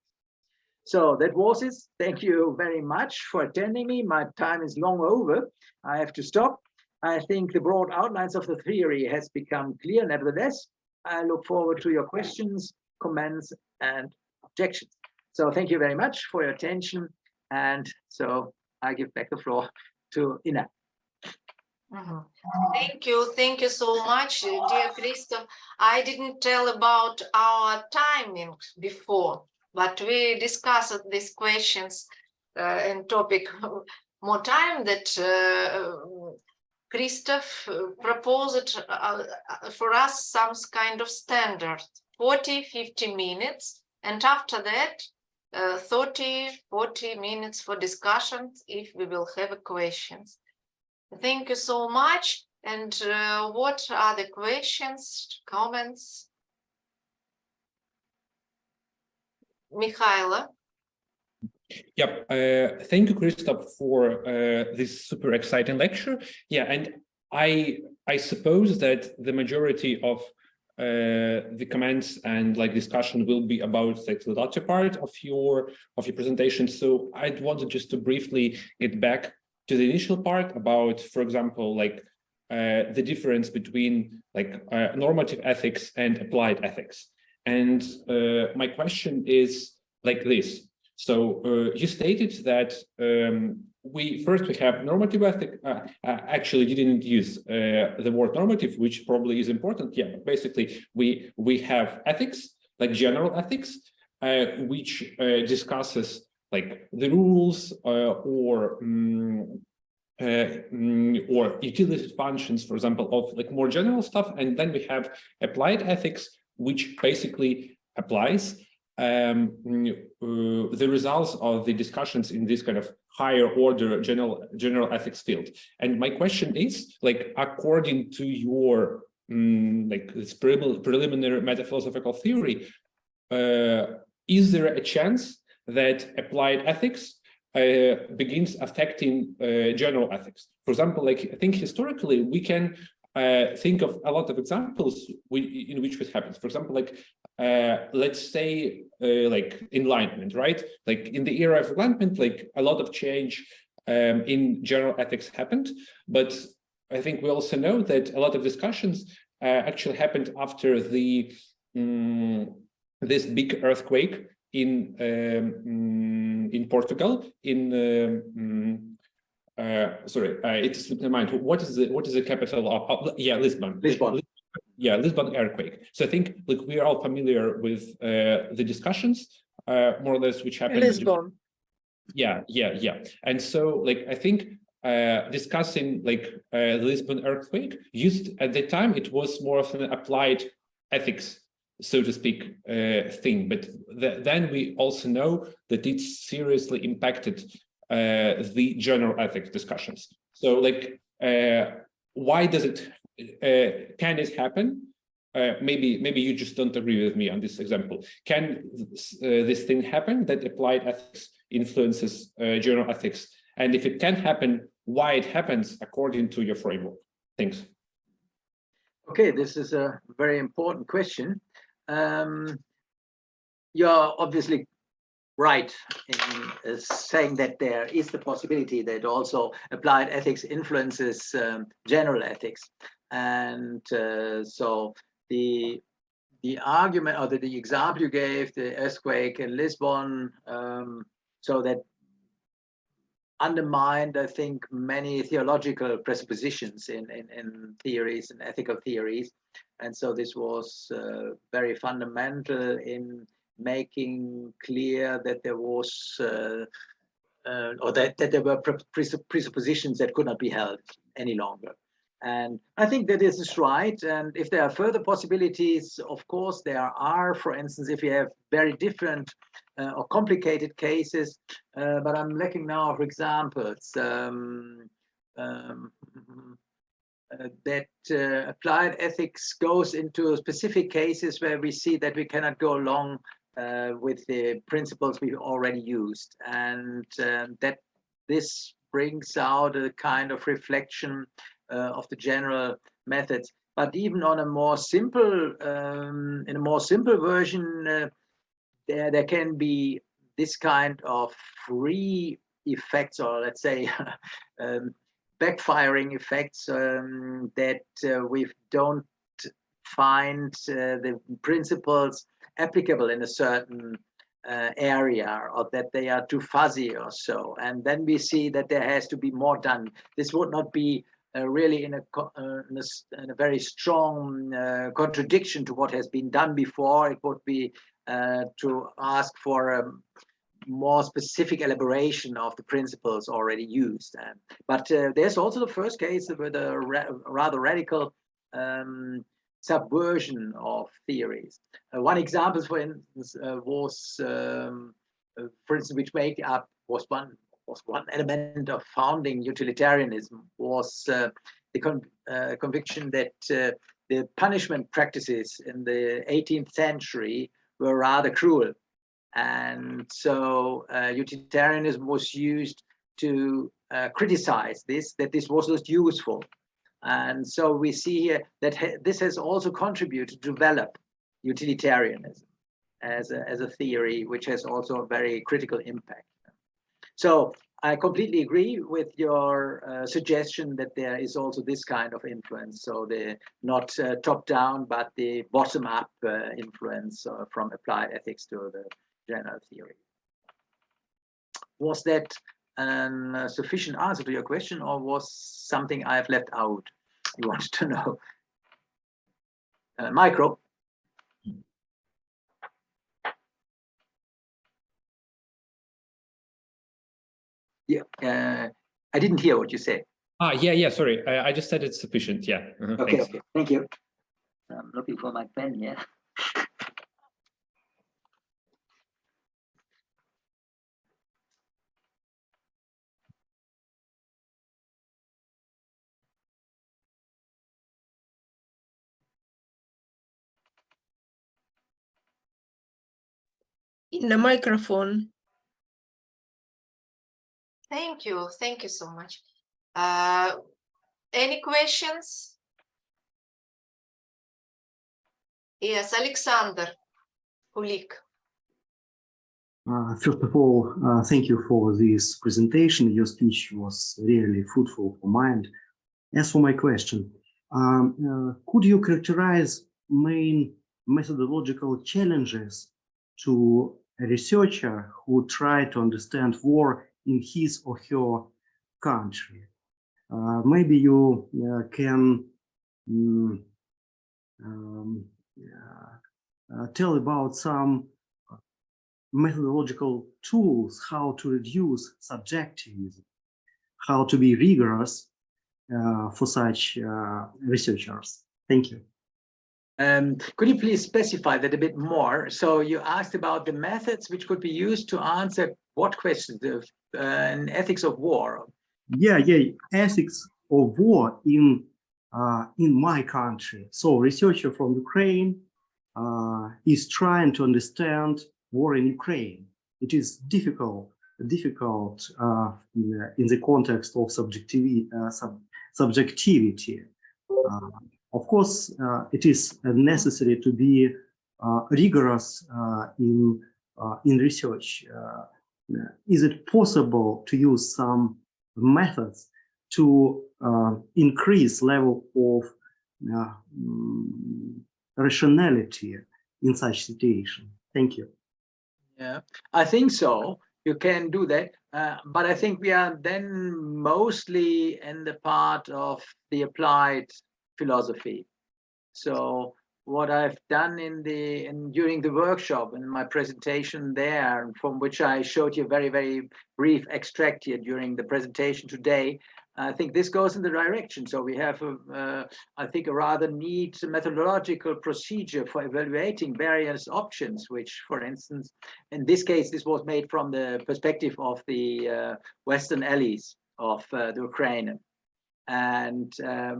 So that was it. Thank you very much for attending me. My time is long over. I have to stop. I think the broad outlines of the theory has become clear. Nevertheless, I look forward to your questions, comments, and objections. So thank you very much for your attention. And so I give back the floor to Ina. Thank you so much, dear Christoph. I didn't tell about our timing before, but we discussed these questions and topic more time that Christoph proposed for us some kind of standard, 40-50 minutes, and after that 30-40 minutes for discussions if we will have questions. Thank you so much. And what are the questions, comments? Mikhaila. Yep. Thank you, Christoph, for this super exciting lecture. Yeah, and I suppose that the majority of the comments and discussion will be about the latter part of your presentation. So I wanted just to briefly get back to the initial part about, for example, the difference between normative ethics and applied ethics. And my question is like this. So you stated that we have normative ethics. Actually, you didn't use the word normative, which probably is important. Yeah, but basically we have ethics, like general ethics, which discusses the rules or utility functions, for example, of more general stuff. And then we have applied ethics, which basically applies the results of the discussions in this kind of higher order general ethics field. And my question is, according to your this preliminary metaphilosophical theory, is there a chance that applied ethics begins affecting general ethics. For example, like I think historically we can think of a lot of examples in which this happens. For example, like let's say like enlightenment, right? Like in the era of enlightenment, like a lot of change in general ethics happened, but I think we also know that a lot of discussions actually happened after the this big earthquake in Portugal. Sorry, it slipped my mind. What is the capital of? Yeah, Lisbon. Lisbon. Yeah, Lisbon earthquake. So I think like we are all familiar with the discussions, more or less, which happened. Lisbon. Yeah. And so like I think discussing like the Lisbon earthquake used at the time, it was more of an applied ethics, so to speak, thing. But then we also know that it seriously impacted the general ethics discussions. So like, why does it, can it happen? Maybe you just don't agree with me on this example. Can this thing happen that applied ethics influences general ethics? And if it can happen, why it happens according to your framework? Thanks. Okay, this is a very important question. You're obviously right in saying that there is the possibility that also applied ethics influences general ethics. And so the argument, or the example you gave, the earthquake in Lisbon, so that undermined, I think, many theological presuppositions in theories and ethical theories. And so this was very fundamental in making clear that there was, or that there were presuppositions that could not be held any longer. And I think that this is right. And if there are further possibilities, of course, there are, for instance, if you have very different or complicated cases, but I'm looking now for examples that applied ethics goes into specific cases where we see that we cannot go along with the principles we've already used, and that this brings out a kind of reflection of the general methods. But even on a more simple, in a more simple version, there can be this kind of free effects, or let's say backfiring effects, that we don't find the principles applicable in a certain area, or that they are too fuzzy or so. And then we see that there has to be more done. This would not be really in a very strong contradiction to what has been done before. It would be to ask for a more specific elaboration of the principles already used. But there's also the first case with a rather radical subversion of theories. One example, for instance, was, for instance, which make up was one element of founding utilitarianism, was the conviction that the punishment practices in the 18th century were rather cruel. And so utilitarianism was used to criticize this, that this was not useful. And so we see here that this has also contributed to develop utilitarianism as a theory, which has also a very critical impact. So I completely agree with your suggestion that there is also this kind of influence. So the not top-down, but the bottom-up influence from applied ethics to the general theory. Was that a sufficient answer to your question, or was something I have left out you wanted to know? Micro. Yeah, I didn't hear what you said. Yeah, sorry. I just said it's sufficient. Yeah. Okay, thanks. Okay, thank you. I'm looking for my pen here. In the microphone. Thank you so much. Any questions? Yes, Alexander Kulik. First of all, thank you for this presentation. Your speech was really fruitful for mind. As for my question, could you characterize main methodological challenges to a researcher who tried to understand war in his or her country? Maybe you can tell about some methodological tools, how to reduce subjectivism, how to be rigorous for such researchers. Thank you. Could you please specify that a bit more? So you asked about the methods which could be used to answer what questions, an ethics of war? Yeah, ethics of war in my country. So researcher from Ukraine is trying to understand war in Ukraine. It is difficult in the context of subjectivity. Of course, it is necessary to be rigorous in research. Is it possible to use some methods to increase level of rationality in such situation? Thank you. Yeah, I think so. You can do that, but I think we are then mostly in the part of the applied philosophy. So what I've done during the workshop in my presentation there, from which I showed you a very, very brief extract here during the presentation today, I think this goes in the direction. So we have, I think, a rather neat methodological procedure for evaluating various options, which, for instance, in this case, this was made from the perspective of the Western allies of the Ukraine. And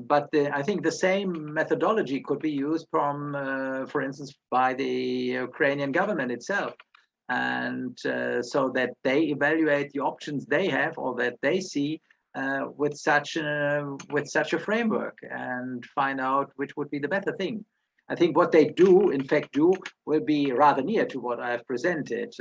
but I think the same methodology could be used from, for instance, by the Ukrainian government itself. And so that they evaluate the options they have or that they see with such a framework and find out which would be the better thing. I think what they do, in fact, will be rather near to what I have presented,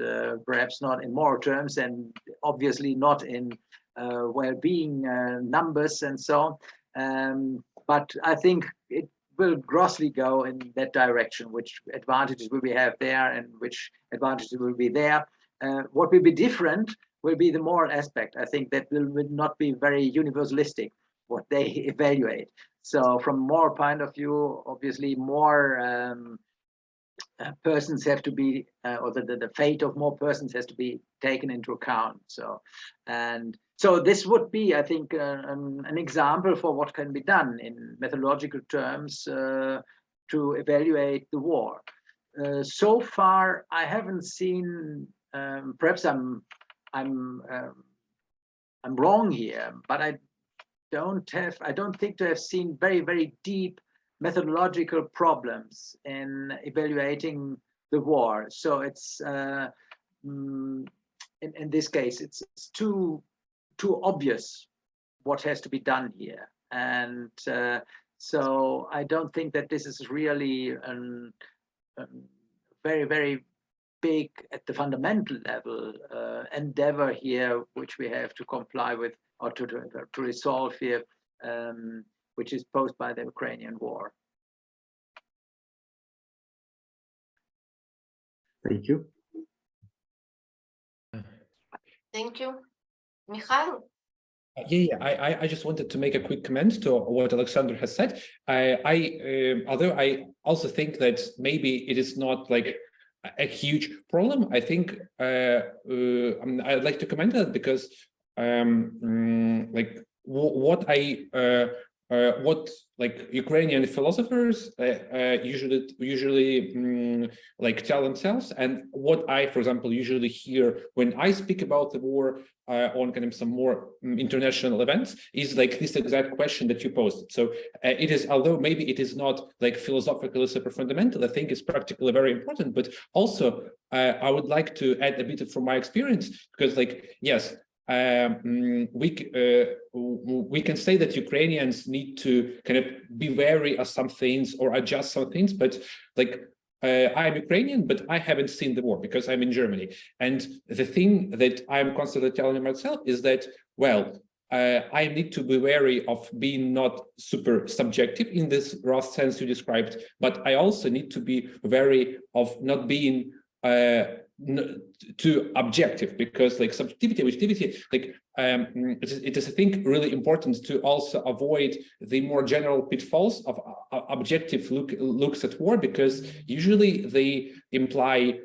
perhaps not in moral terms and obviously not in well-being numbers and so on. But I think it will grossly go in that direction, which advantages will we have there and which advantages will be there. What will be different will be the moral aspect. I think that will not be very universalistic, what they evaluate. So from a moral point of view, obviously more persons have to be, or the fate of more persons has to be taken into account. So this would be, I think, an example for what can be done in methodological terms to evaluate the war. So far, I haven't seen. Perhaps I'm wrong here, but I don't think to have seen very, very deep methodological problems in evaluating the war. So it's in this case, it's too obvious what has to be done here, and so I don't think that this is really a very, very big at the fundamental level endeavor here, which we have to comply with or to resolve here, which is posed by the Ukrainian war. Thank you. Thank you. Mikhail? I just wanted to make a quick comment to what Alexander has said. Although I also think that maybe it is not like a huge problem, I think I'd like to comment on that because like what like Ukrainian philosophers usually like tell themselves, and what I, for example, usually hear when I speak about the war on kind of some more international events is like this exact question that you posed. So it is, although maybe it is not like philosophically super fundamental, I think it's practically very important. But also I would like to add a bit from my experience, because like, yes, we can say that Ukrainians need to kind of be wary of some things or adjust some things, but like I'm Ukrainian, but I haven't seen the war because I'm in Germany. And the thing that I'm constantly telling myself is that, well, I need to be wary of being not super subjective in this raw sense you described, but I also need to be wary of not being too objective, because like subjectivity, objectivity, like it is, I think, really important to also avoid the more general pitfalls of objective looks at war, because usually they imply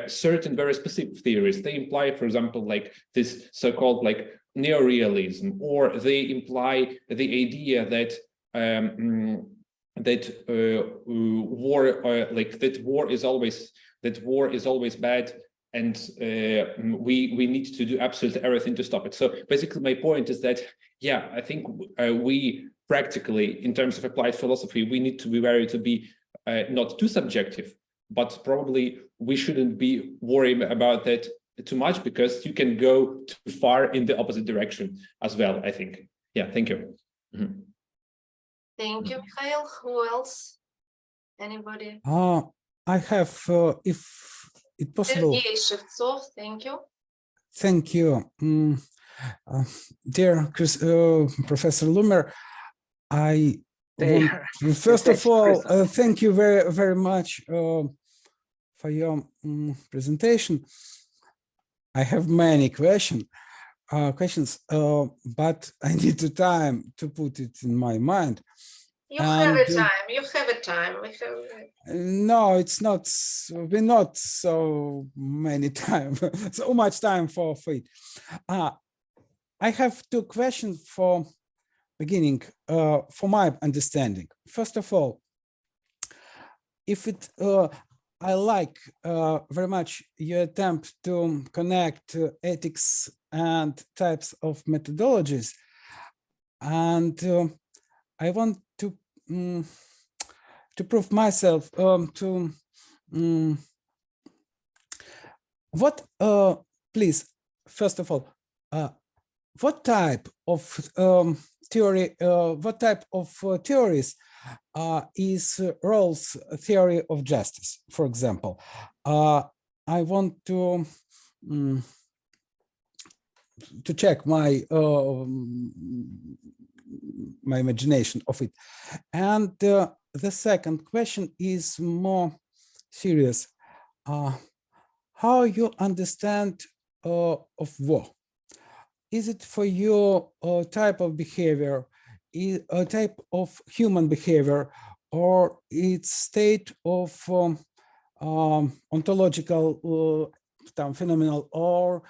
certain very specific theories. They imply, for example, like this so-called like neorealism, or they imply the idea that war is always bad, and we need to do absolutely everything to stop it. So basically, my point is that, yeah, I think we practically, in terms of applied philosophy, we need to be wary to be not too subjective, but probably we shouldn't be worried about that too much, because you can go too far in the opposite direction as well, I think. Yeah, thank you. Mm-hmm. Thank you, Mikhail. Who else? Anybody? I have, if it's possible. Sergei Shevtsov, thank you. Thank you. Dear Professor Lumer, I want, first of all, thank you very, very much for your presentation. I have many questions, but I need the time to put it in my mind. You have a time. You have a time. No, it's not. We're not so many time, so much time for it. I have two questions for beginning, for my understanding. First of all, if it, I like very much your attempt to connect ethics and types of methodologies, and I want to prove myself what please, first of all, what type of theory, what type of theories is Rawls' theory of justice, for example? I want to check my my imagination of it. And the second question is more serious. How you understand of war? Is it for you a type of behavior, a type of human behavior, or its state of ontological phenomenal, or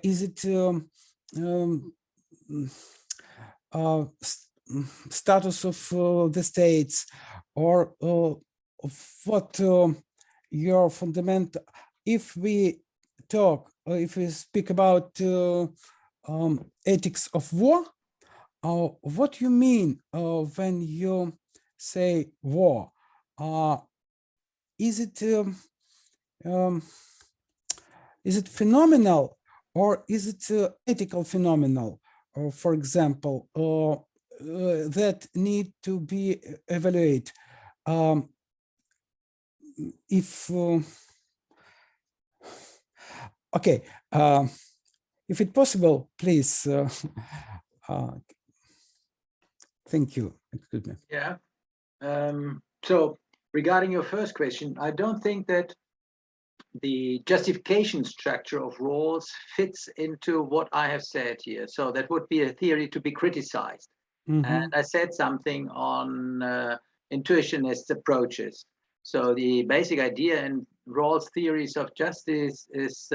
is it status of the states, or what your fundamental, if we talk, if we speak about ethics of war, what you mean when you say war? Is it phenomenal, or is it ethical phenomenal? For example, that need to be evaluated. If okay, if it's possible, please. Thank you. Excuse me. Yeah. So regarding your first question, I don't think that the justification structure of Rawls fits into what I have said here. So that would be a theory to be criticized. Mm-hmm. And I said something on intuitionist approaches. So the basic idea in Rawls' theories of justice is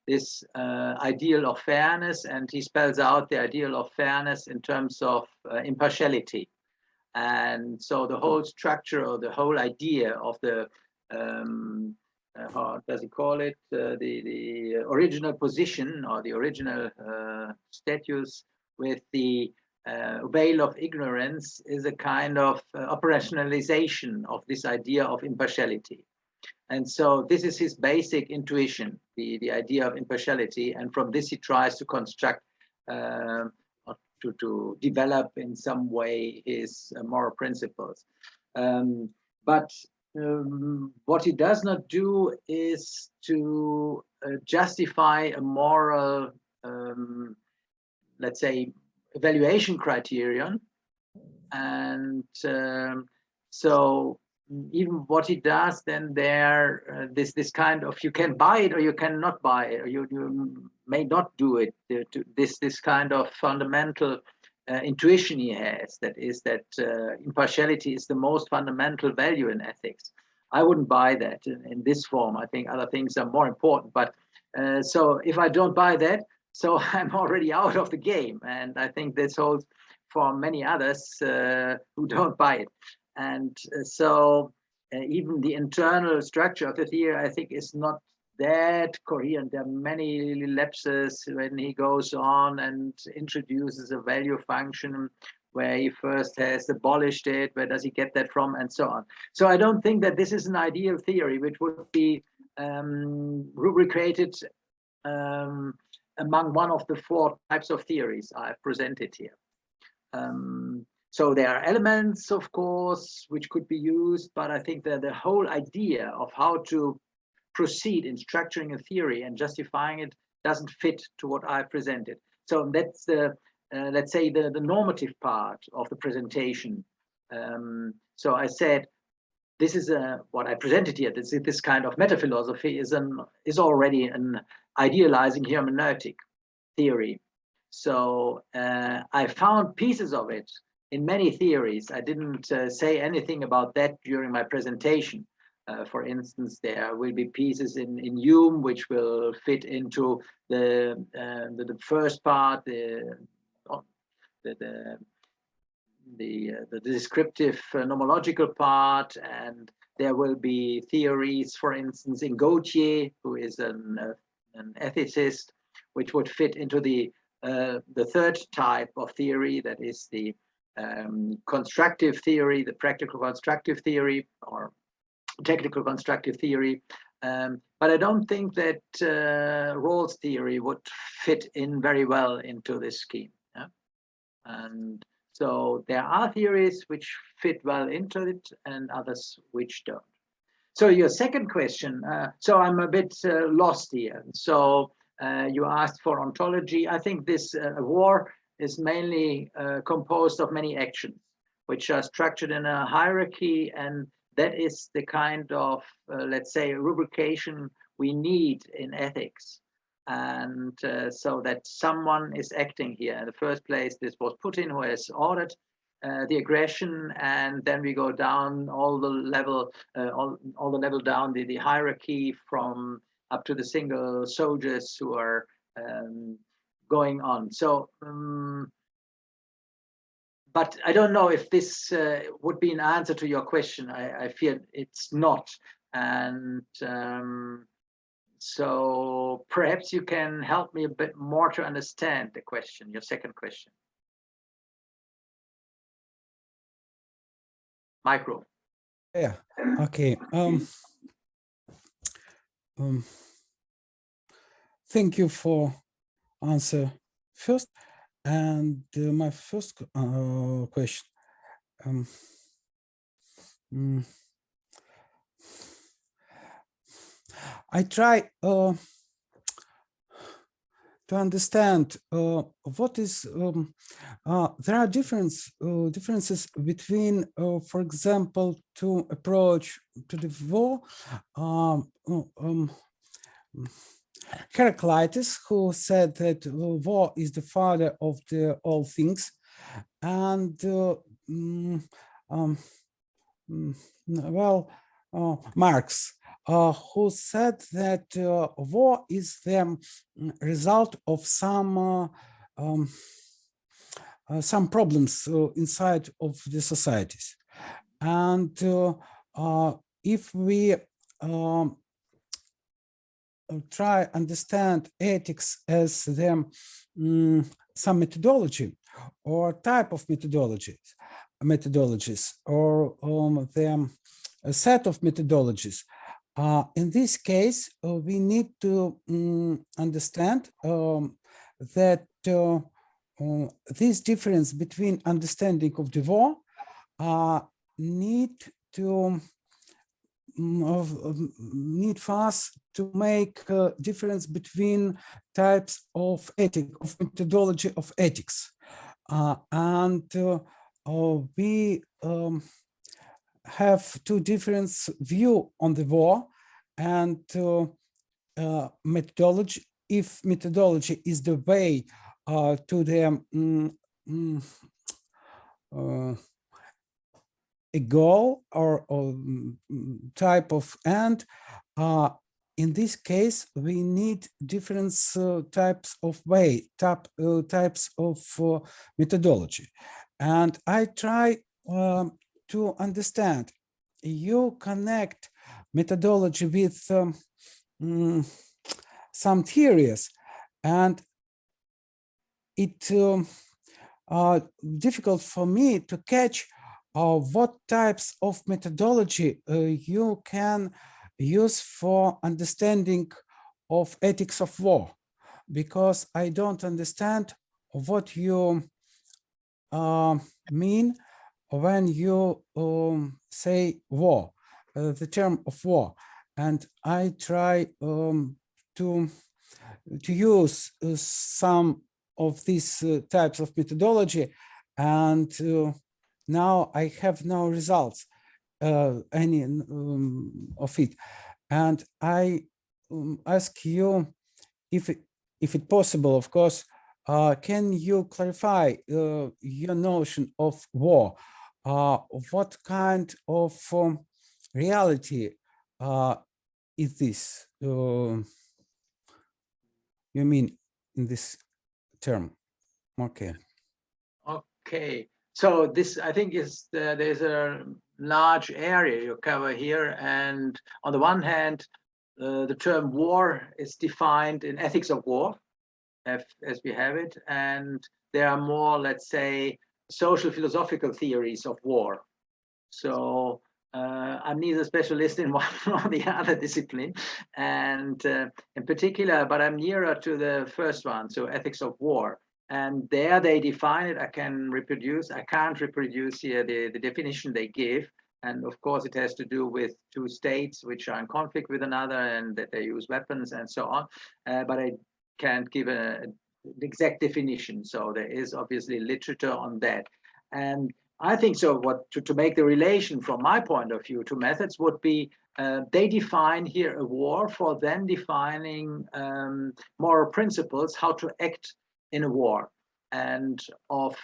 this ideal of fairness, and he spells out the ideal of fairness in terms of impartiality. And so the whole structure, or the whole idea of the how does he call it? The original position, or the original status with the veil of ignorance, is a kind of operationalization of this idea of impartiality. And so this is his basic intuition, the idea of impartiality. And from this, he tries to construct, to develop in some way his moral principles. But what he does not do is to justify a moral, let's say, evaluation criterion. And so even what he does then there, this kind of, you can buy it or you cannot buy it, or you may not do it, this kind of fundamental intuition he has, that is that impartiality is the most fundamental value in ethics. I wouldn't buy that in this form. I think other things are more important. But so if I don't buy that, so I'm already out of the game. And I think this holds for many others who don't buy it. And so even the internal structure of the theory, I think, is not that coherent. There are many lapses when he goes on and introduces a value function where he first has abolished it, where does he get that from, and so on. So I don't think that this is an ideal theory which would be rubricated among one of the 4 types of theories I've presented here. So there are elements, of course, which could be used, but I think that the whole idea of how to proceed in structuring a theory and justifying it doesn't fit to what I presented. So that's the, let's say, the normative part of the presentation. So I said, this is what I presented here. This kind of metaphilosophy is already an idealizing hermeneutic theory. So I found pieces of it in many theories. I didn't say anything about that during my presentation. For instance, there will be pieces in Hume which will fit into the first part, the descriptive-nomological part, and there will be theories, for instance, in Gautier, who is an ethicist, which would fit into the 3rd type of theory, that is the constructive theory, the practical constructive theory, or technical constructive theory. But I don't think that Rawls' theory would fit in very well into this scheme. Yeah? And so there are theories which fit well into it and others which don't. So your second question, so I'm a bit lost here. So you asked for ontology. I think this war is mainly composed of many actions, which are structured in a hierarchy, and that is the kind of, let's say, rubrication we need in ethics. And so that someone is acting here. In the first place, this was Putin, who has ordered the aggression, and then we go down all the level, all the level down the hierarchy, from up to the single soldiers who are going on. So, but I don't know if this would be an answer to your question. I fear it's not. And so perhaps you can help me a bit more to understand the question, your second question. Micro. Yeah, okay. Thank you for answer first. And my first question. I try to understand what is, there are differences between, for example, to approach to the war, Heraclitus, who said that war is the father of all things, and Marx, who said that war is the result of some problems inside of the societies. And if we try understand ethics as the some methodology or type of methodologies, or the set of methodologies, In this case, we need to understand that this difference between understanding of the war need for us to make a difference between types of methodology of ethics, and we have two different view on the war and methodology. If methodology is the way to the a goal or type of end, in this case we need different types of types of methodology, and I try to understand. You connect methodology with some theories, and it difficult for me to catch what types of methodology you can use for understanding of ethics of war, because I don't understand what you mean when you say war, the term of war, and I try to use some of these types of methodology, and now I have no results any of it, and I ask you if it possible, of course, can you clarify your notion of war? What kind of reality is this? You mean in this term? Okay. Okay. So this, I think, is there's a large area you cover here, and on the one hand, the term war is defined in ethics of war, as we have it, and there are more, let's say, social philosophical theories of war. So I'm neither specialist in one or the other discipline, and in particular, but I'm nearer to the first one, so ethics of war. And there they define it. I can't reproduce here the definition they give. And of course, it has to do with two states which are in conflict with another and that they use weapons and so on. But I can't give an exact definition. So there is obviously literature on that. And I think so. To make the relation from my point of view to methods would be they define here a war for then defining moral principles, how to act in a war, and of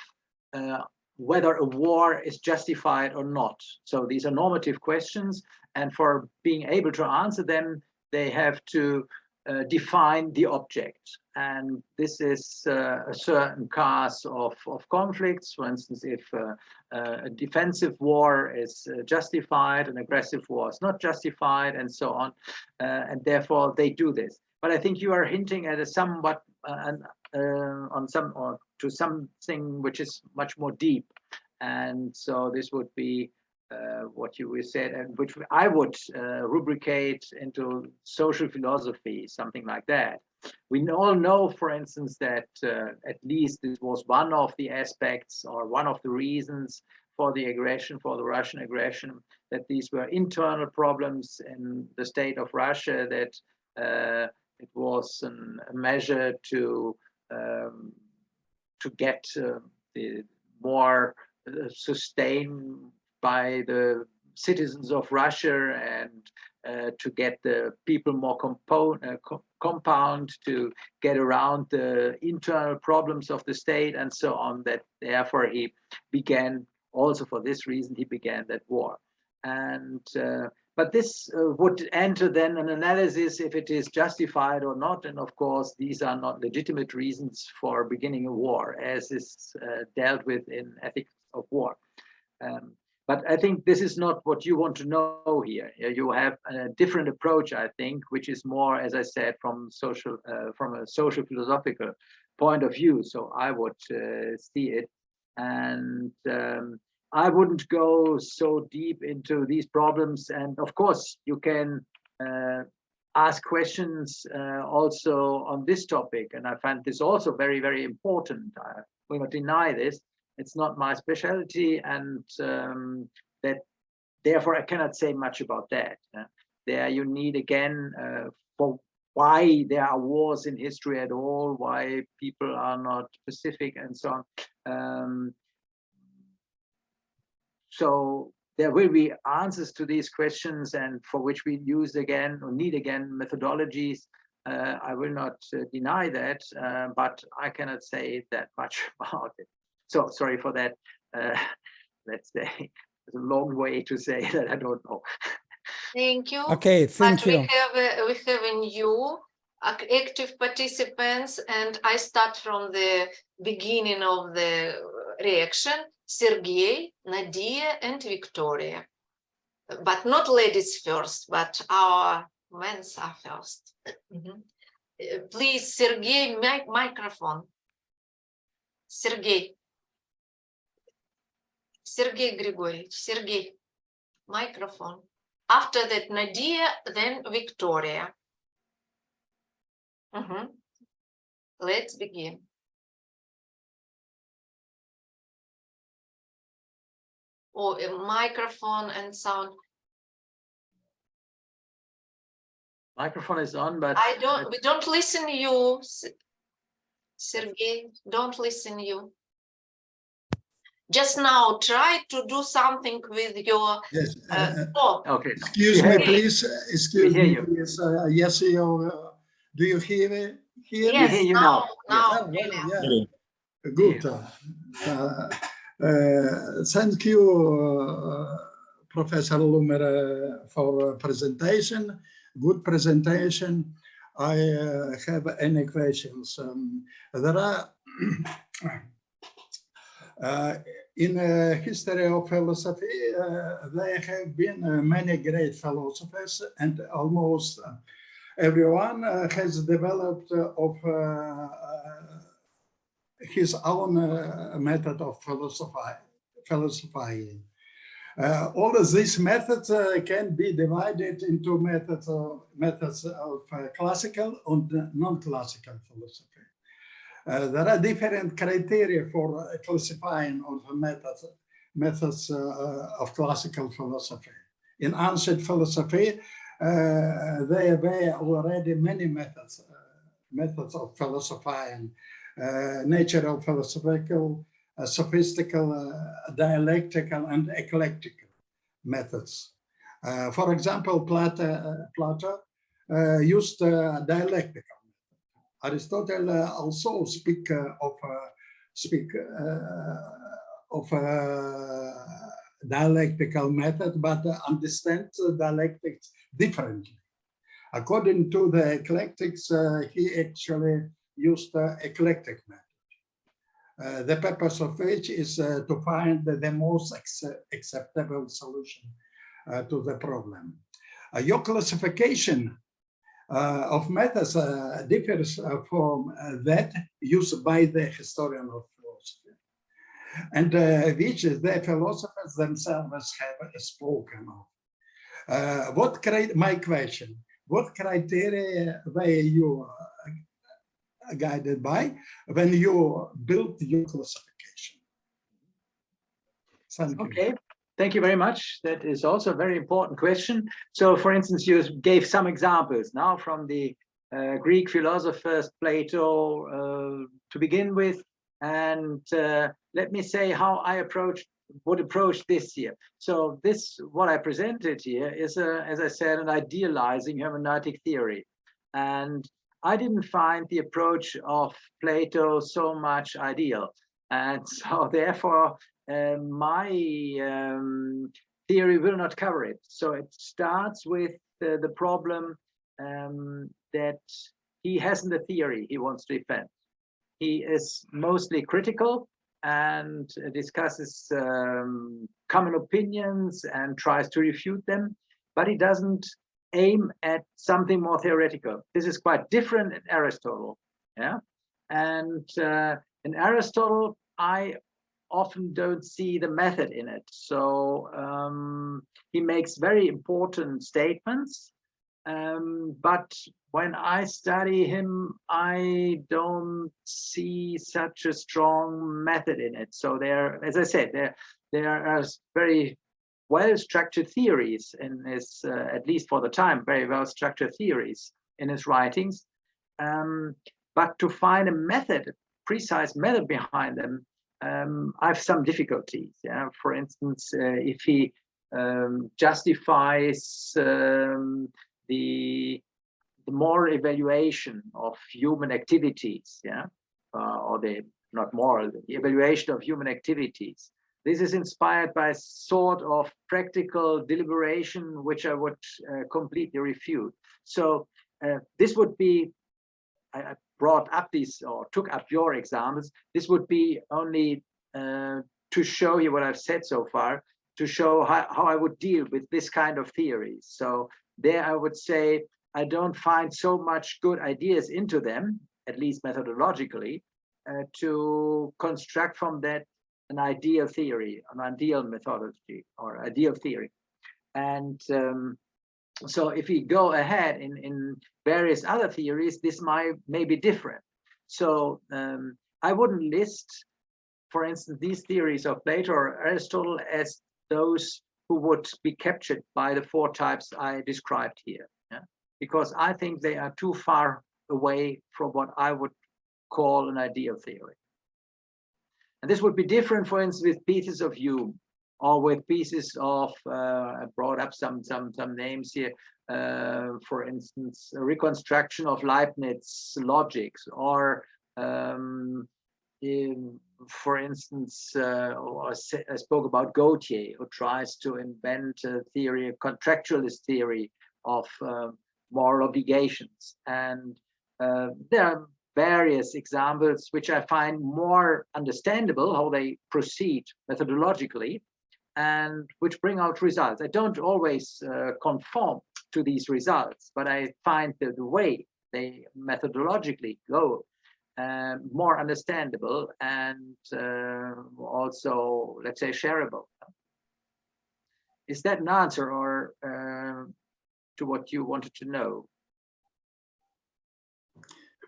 whether a war is justified or not. So these are normative questions, and for being able to answer them, they have to define the object. And this is a certain class of conflicts. For instance, if a defensive war is justified, an aggressive war is not justified, and so on. And therefore, they do this. But I think you are hinting at a somewhat to something which is much more deep, and so this would be what you said, and which I would rubricate into social philosophy, something like that. We all know, for instance, that at least this was one of the aspects or one of the reasons for the aggression, for the Russian aggression, that these were internal problems in the state of Russia, that it was a measure to get the more sustained by the citizens of Russia, and to get the people more compound, to get around the internal problems of the state and so on, that therefore he began, also for this reason, he began that war. And but this would enter then an analysis if it is justified or not. And of course, these are not legitimate reasons for beginning a war, as is dealt with in ethics of war. But I think this is not what you want to know here. You have a different approach, I think, which is more, as I said, from a social philosophical point of view. So I would see it, and I wouldn't go so deep into these problems. And of course, you can ask questions also on this topic, and I find this also very, very important. I will not deny this. It's not my specialty, and that therefore I cannot say much about that. There you need again for why there are wars in history at all, why people are not pacific, and so on. So there will be answers to these questions, and for which we use again or need again methodologies. I will not deny that, but I cannot say that much about it. So sorry for that. Let's say it's a long way to say that I don't know. Thank you. Okay, thank But you. we have a new active participants, and I start from the beginning of the reaction. Sergey, Nadia, and Victoria. But not ladies first, but our men are first. Please, Sergey, microphone. Sergey. Sergey Grigorьevich, Sergey, microphone. After that, Nadia, then Victoria. Let's begin. Oh, a microphone and sound. Microphone is on, but we don't listen to you, Sergey. Don't listen to you. Just now, try to do something with your. Yes. okay. Excuse me, please. Excuse me, you. please. Yes, you. Do you hear me? Yes, we hear you now. Well, Yeah. yeah. Good. Thank you, Professor Lumer, for presentation. Good presentation. I have any questions. There are in the history of philosophy, there have been many great philosophers, and almost everyone has developed of his own method of philosophizing. All of these methods can be divided into methods of classical and non-classical philosophy. There are different criteria for classifying of methods of classical philosophy. In ancient philosophy, there were already many methods of philosophizing, natural, philosophical, sophistical, dialectical, and eclectical methods. For example, Plato used dialectical. Aristotle also speak of dialectical method, but understands dialectics differently. According to the eclectics, he actually used eclectic method. The purpose of which is to find the most acceptable solution to the problem. Your classification of methods differs from that used by the historian of philosophy, and which the philosophers themselves have spoken of. My question, what criteria were you guided by when you built your classification? Thank you. Okay. Thank you very much. That is also a very important question. So, for instance, you gave some examples now from the Greek philosophers, Plato, to begin with, and let me say how I would approach this here. So, what I presented here is, as I said, an idealizing hermeneutic theory, and I didn't find the approach of Plato so much ideal, and so therefore. My theory will not cover it. So it starts with the problem that he hasn't a theory he wants to defend. He is mostly critical and discusses common opinions and tries to refute them, but he doesn't aim at something more theoretical. This is quite different in Aristotle. Yeah, and in Aristotle, I often don't see the method in it. So he makes very important statements, But when I study him, I don't see such a strong method in it. So there, as I said, there are very well-structured theories in his, at least for the time, very well-structured theories in his writings. But to find a method, a precise method behind them, I have some difficulties. Yeah, for instance, if he justifies the moral evaluation of human activities, yeah, or the not moral, the evaluation of human activities. This is inspired by sort of practical deliberation, which I would completely refute. So this would be, I brought up these or took up your examples. This would be only to show you what I've said so far, to show how I would deal with this kind of theories. So there I would say, I don't find so much good ideas into them, at least methodologically, to construct from that an ideal theory, an ideal methodology or ideal theory. And so if we go ahead in various other theories, this may be different. So I wouldn't list, for instance, these theories of Plato or Aristotle as those who would be captured by the four types I described here. Yeah? Because I think they are too far away from what I would call an ideal theory. And this would be different, for instance, with pieces of Hume, or with pieces of, I brought up some names here, for instance, a reconstruction of Leibniz logics, or for instance, I spoke about Gautier, who tries to invent a theory, a contractualist theory of moral obligations. And there are various examples which I find more understandable, how they proceed methodologically, and which bring out results. I don't always conform to these results, but I find that the way they methodologically go more understandable and also, let's say, shareable. Is that an answer, or to what you wanted to know?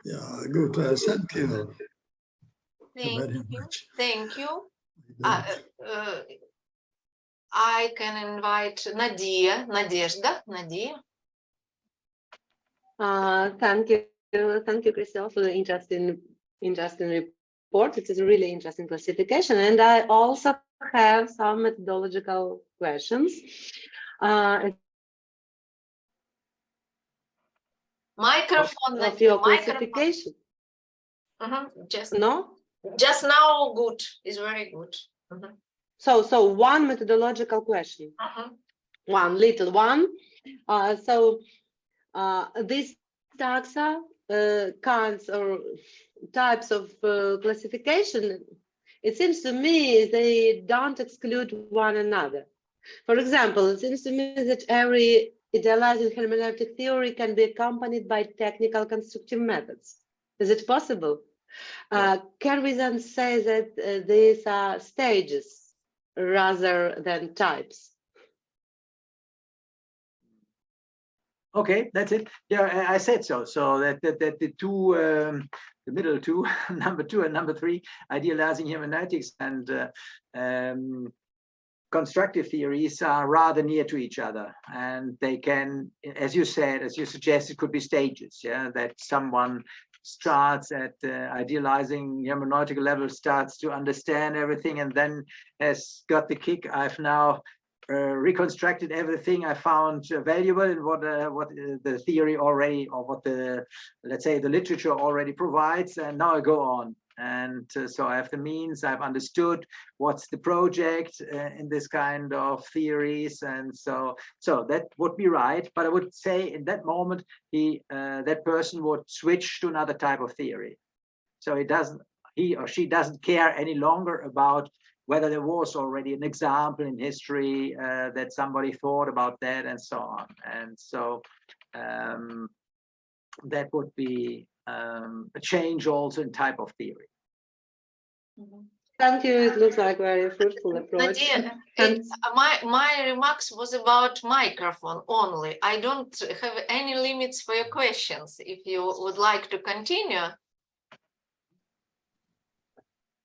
Yeah, good. Thank you. Very much. Thank you. I can invite Nadia. Nadia. Thank you, Christoph, for the interesting report. It is a really interesting classification, and I also have some methodological questions. Microphone. Of your classification. Just now, good. Is very good. So one methodological question. One little one. These taxa, kinds or types of classification, it seems to me they don't exclude one another. For example, it seems to me that every idealizing-hermeneutic theory can be accompanied by technical-constructive methods. Is it possible? Can we then say that these are stages rather than types? Okay, that's it. Yeah, I said so. So that the two, the middle two, number 2 and number 3, idealizing hermeneutics and constructive theories are rather near to each other, and they can, as you said, as you suggested, could be stages. Yeah, that someone starts at the idealizing hermeneutical level, starts to understand everything, and then has got the kick. I've now reconstructed everything I found valuable in what the theory already, or what the, let's say, the literature already provides, and now I go on. And so I have the means, I've understood what's the project in this kind of theories, and so that would be right. But I would say in that moment, that person would switch to another type of theory. So he or she doesn't care any longer about whether there was already an example in history that somebody thought about that, and so on. And so that would be a change also in type of theory. Thank you. It looks like very fruitful approach. Nadia, Thanks. my remarks was about microphone only. I don't have any limits for your questions. If you would like to continue.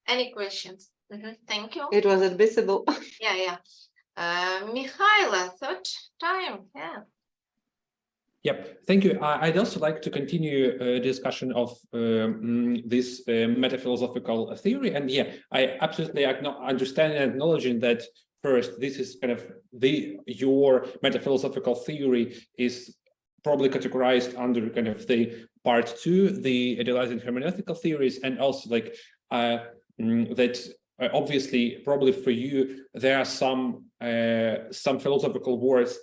Any questions? Thank you. It was admissible. Yeah. Mihaila, third time. Yeah. Yep, thank you. I'd also like to continue discussion of this meta-philosophical theory. And yeah, I absolutely understand and acknowledging that first, this is kind of your meta-philosophical theory is probably categorized under kind of the part 2, the idealizing-hermeneutical theories, and also like that obviously probably for you there are some philosophical words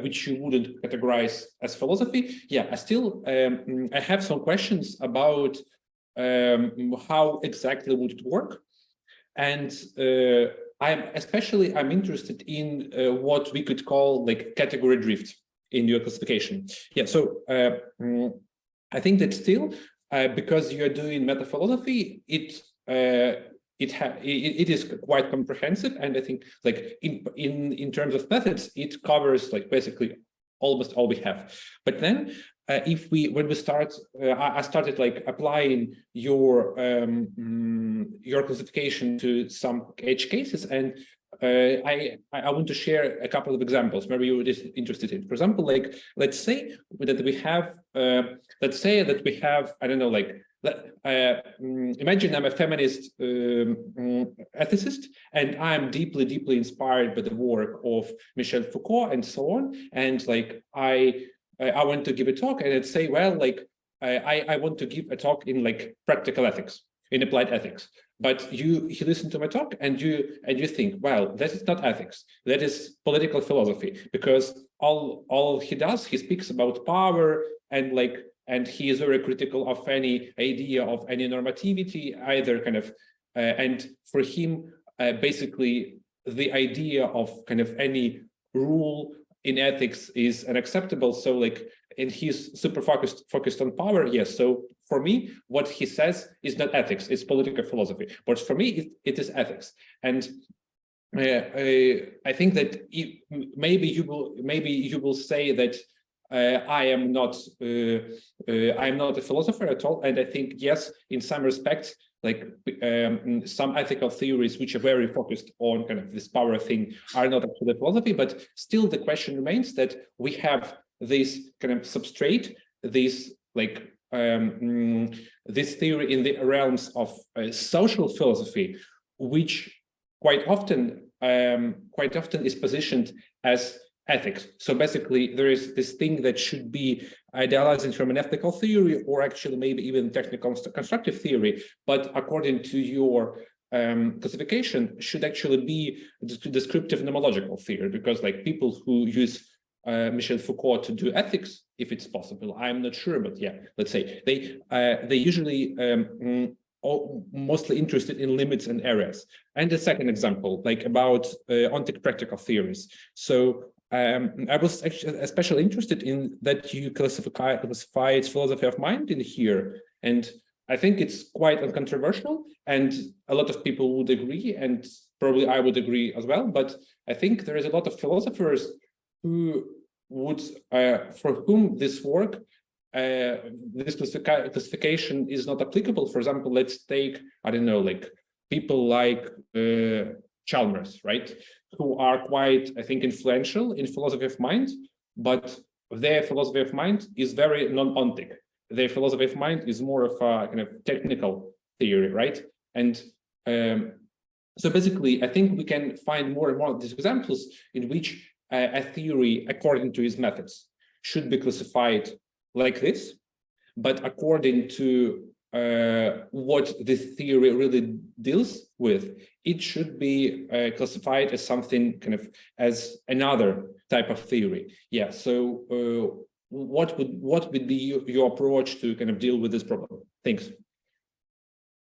which you wouldn't categorize as philosophy. Yeah, I have some questions about how exactly would it work, and I'm interested in what we could call like category drift in your classification. Yeah, so I think that still because you're doing meta philosophy, it is quite comprehensive, and I think like in terms of methods, it covers like basically almost all we have. But then when we start, I started like applying your classification to some edge cases, and I want to share a couple of examples. Maybe you're interested in. For example, like let's say that we have I don't know, like imagine I'm a feminist ethicist, and I'm deeply inspired by the work of Michel Foucault and so on. And like I want to give a talk, and I'd say, well, like I want to give a talk in like practical ethics, in applied ethics. But you listen to my talk and you think, well, that is not ethics, that is political philosophy, because all he does, he speaks about power and he is very critical of any idea of any normativity, either kind of, and for him, basically the idea of kind of any rule in ethics is unacceptable. So like, and he's super focused on power. Yes. So for me, what he says is not ethics, it's political philosophy. But for me, it is ethics. And I think that maybe you will say that I am not a philosopher at all. And I think, yes, in some respects, like some ethical theories which are very focused on kind of this power thing are not actually philosophy, but still the question remains that we have this kind of substrate, this like this theory in the realms of social philosophy, which quite often is positioned as ethics. So basically, there is this thing that should be idealizing-hermeneutical theory, or actually maybe even technical-constructive theory, but according to your classification, should actually be descriptive-nomological theory, because like people who use Michel Foucault to do ethics, if it's possible, I'm not sure, but yeah, let's say they usually mostly interested in limits and areas. And the second example, like about ontic-practical theories. So I was actually especially interested in that you classify its philosophy of mind in here, and I think it's quite uncontroversial, and a lot of people would agree, and probably I would agree as well. But I think there is a lot of philosophers who would, for whom this work, this classification is not applicable. For example, let's take, I don't know, like people like Chalmers, right, who are quite, I think, influential in philosophy of mind, but their philosophy of mind is very non-ontic. Their philosophy of mind is more of a kind of technical theory, right? And so basically, I think we can find more and more of these examples in which a theory, according to its methods, should be classified like this, but according to what this theory really deals with, it should be classified as something kind of as another type of theory. Yeah. So what would be your approach to kind of deal with this problem? Thanks.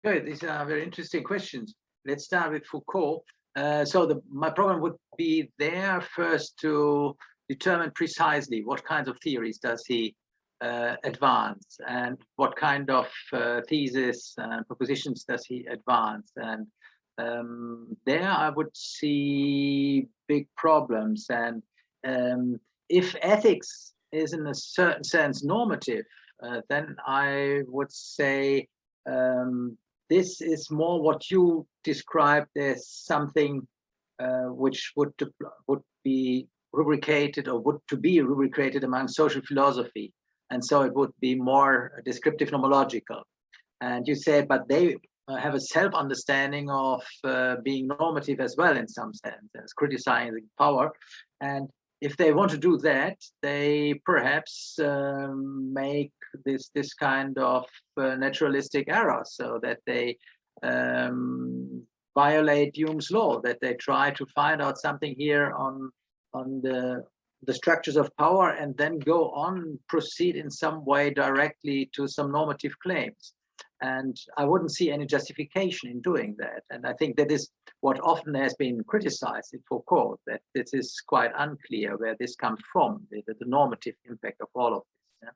Good. These are very interesting questions. Let's start with Foucault. My problem would be there first to determine precisely what kinds of theories does he advance, and what kind of thesis and propositions does he advance, and there I would see big problems. And if ethics is in a certain sense normative, then I would say this is more what you described as something which would be rubricated or would to be rubricated among social philosophy. And so it would be more descriptive nomological. And you said, but they have a self-understanding of being normative as well, in some sense, as criticizing power. And if they want to do that, they perhaps make this kind of naturalistic error, so that they violate Hume's law, that they try to find out something here on the structures of power and then go on, proceed in some way directly to some normative claims. And I wouldn't see any justification in doing that. And I think that is what often has been criticized in Foucault, that this is quite unclear where this comes from, the normative impact of all of this.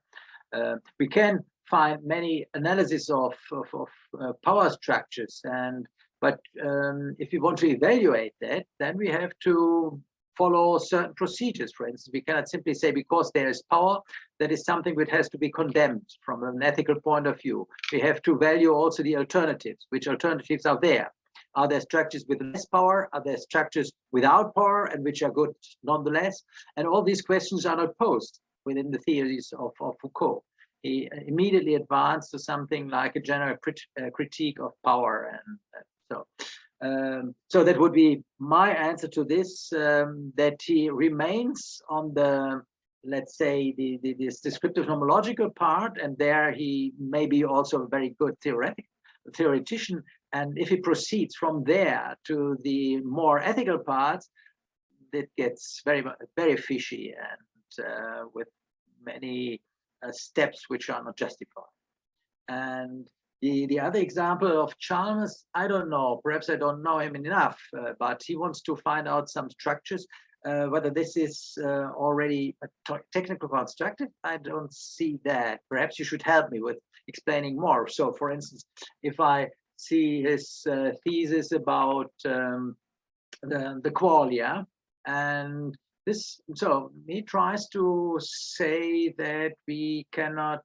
Yeah? We can find many analyses of power structures, but if we want to evaluate that, then we have to follow certain procedures. For instance, we cannot simply say because there is power, that is something which has to be condemned from an ethical point of view. We have to value also the alternatives. Which alternatives are there? Are there structures with less power? Are there structures without power and which are good nonetheless? And all these questions are not posed within the theories of Foucault. He immediately advanced to something like a general critique of power. So that would be my answer to this, that he remains on the, let's say, this descriptive nomological part, and there he may be also a very good theoretician. And if he proceeds from there to the more ethical parts, it gets very fishy and with many steps which are not justified. And the other example of Chalmers, I don't know, perhaps I don't know him enough, but he wants to find out some structures, whether this is already a technical constructive. I don't see that. Perhaps you should help me with explaining more. So for instance, if I see his thesis about the qualia, and this, so he tries to say that we cannot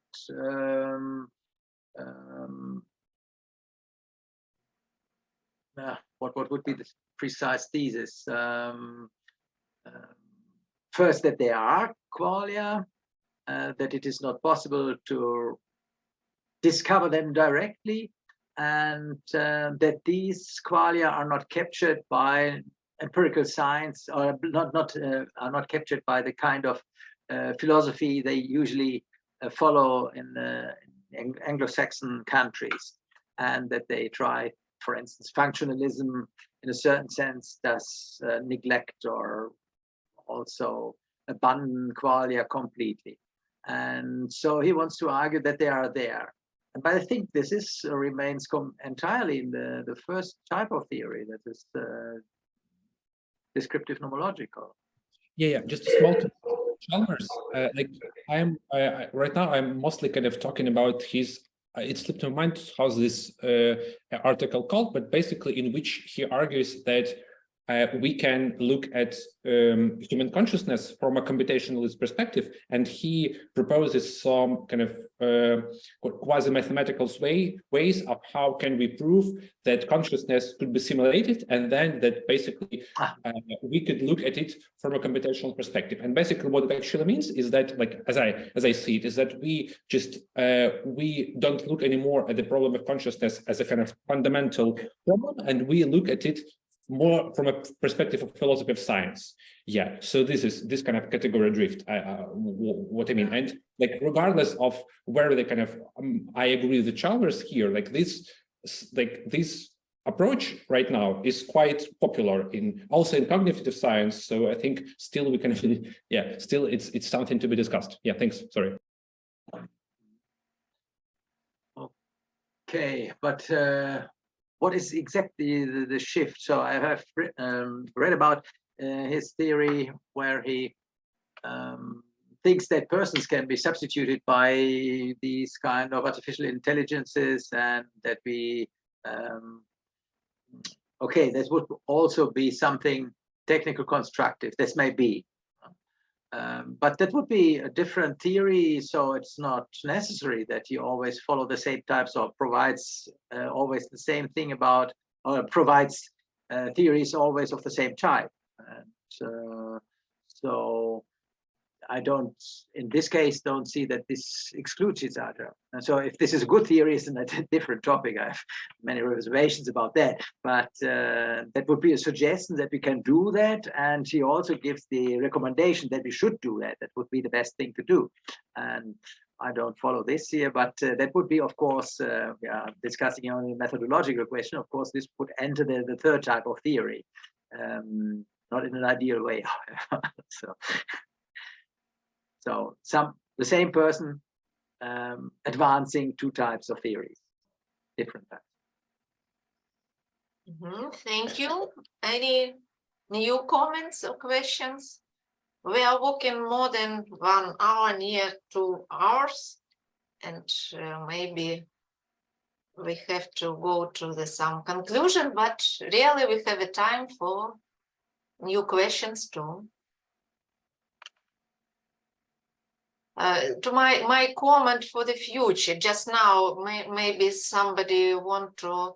what would be the precise thesis? First, that there are qualia, that it is not possible to discover them directly, and that these qualia are not captured by empirical science, or are not captured by the kind of philosophy they usually follow in Anglo-Saxon countries, and that they try, for instance, functionalism in a certain sense does neglect or also abandon qualia completely. And so he wants to argue that they are there. But I think this is remains entirely in the first type of theory, that is descriptive nomological. Yeah, just a small Chalmers. Like I'm right now, I'm mostly kind of talking about his. It slipped my mind how's this article called, but basically in which he argues that we can look at human consciousness from a computationalist perspective, and he proposes some kind of quasi-mathematical ways of how can we prove that consciousness could be simulated, and then that basically we could look at it from a computational perspective. And basically what it actually means is that, like as I see it, is that we just we don't look anymore at the problem of consciousness as a kind of fundamental problem, and we look at it more from a perspective of philosophy of science. Yeah, so this is this kind of category drift, what I mean. And like regardless of where the kind of I agree with the Chalmers here, like this approach right now is quite popular in also in cognitive science. So I think still we can still it's something to be discussed. Yeah, thanks. Sorry. Okay, but what is exactly the shift? So I have read about his theory where he thinks that persons can be substituted by these kind of artificial intelligences, and that we okay, this would also be something technical constructive. This may be. But that would be a different theory, so it's not necessary that you always follow the same types or provides always the same thing about, or provides theories always of the same type. And, so I don't, in this case, don't see that this excludes each other. And so if this is a good theory, it's a different topic. I have many reservations about that, but that would be a suggestion that we can do that. And he also gives the recommendation that we should do that. That would be the best thing to do. And I don't follow this here, but that would be, of course, discussing only methodological question. Of course, this would enter the third type of theory, not in an ideal way, however. So the same person advancing two types of theories, different types. Thank you. Any new comments or questions? We are working more than 1 hour, near 2 hours, and maybe we have to go to some conclusion, but really we have a time for new questions too. To my comment for the future, just now, maybe somebody want to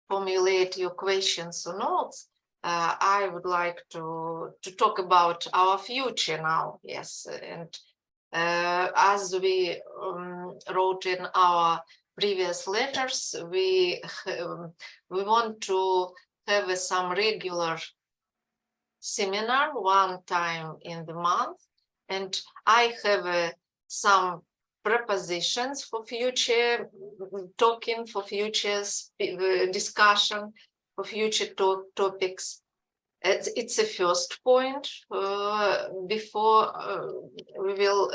formulate your questions or notes. I would like to talk about our future now, yes. And as we wrote in our previous letters, we want to have some regular seminar 1 time in the month. And I have some propositions for future talking, for future discussion, for future topics. It's a first point before we will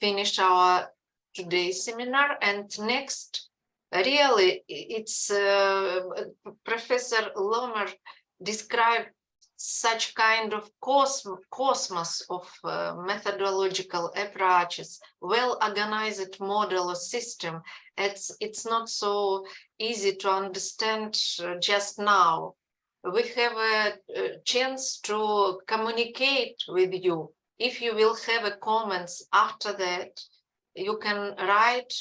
finish our today's seminar. And next, really, it's Professor Lumer described such kind of cosmos of methodological approaches, well-organized model or system. It's not so easy to understand just now. We have a chance to communicate with you. If you will have a comments after that, you can write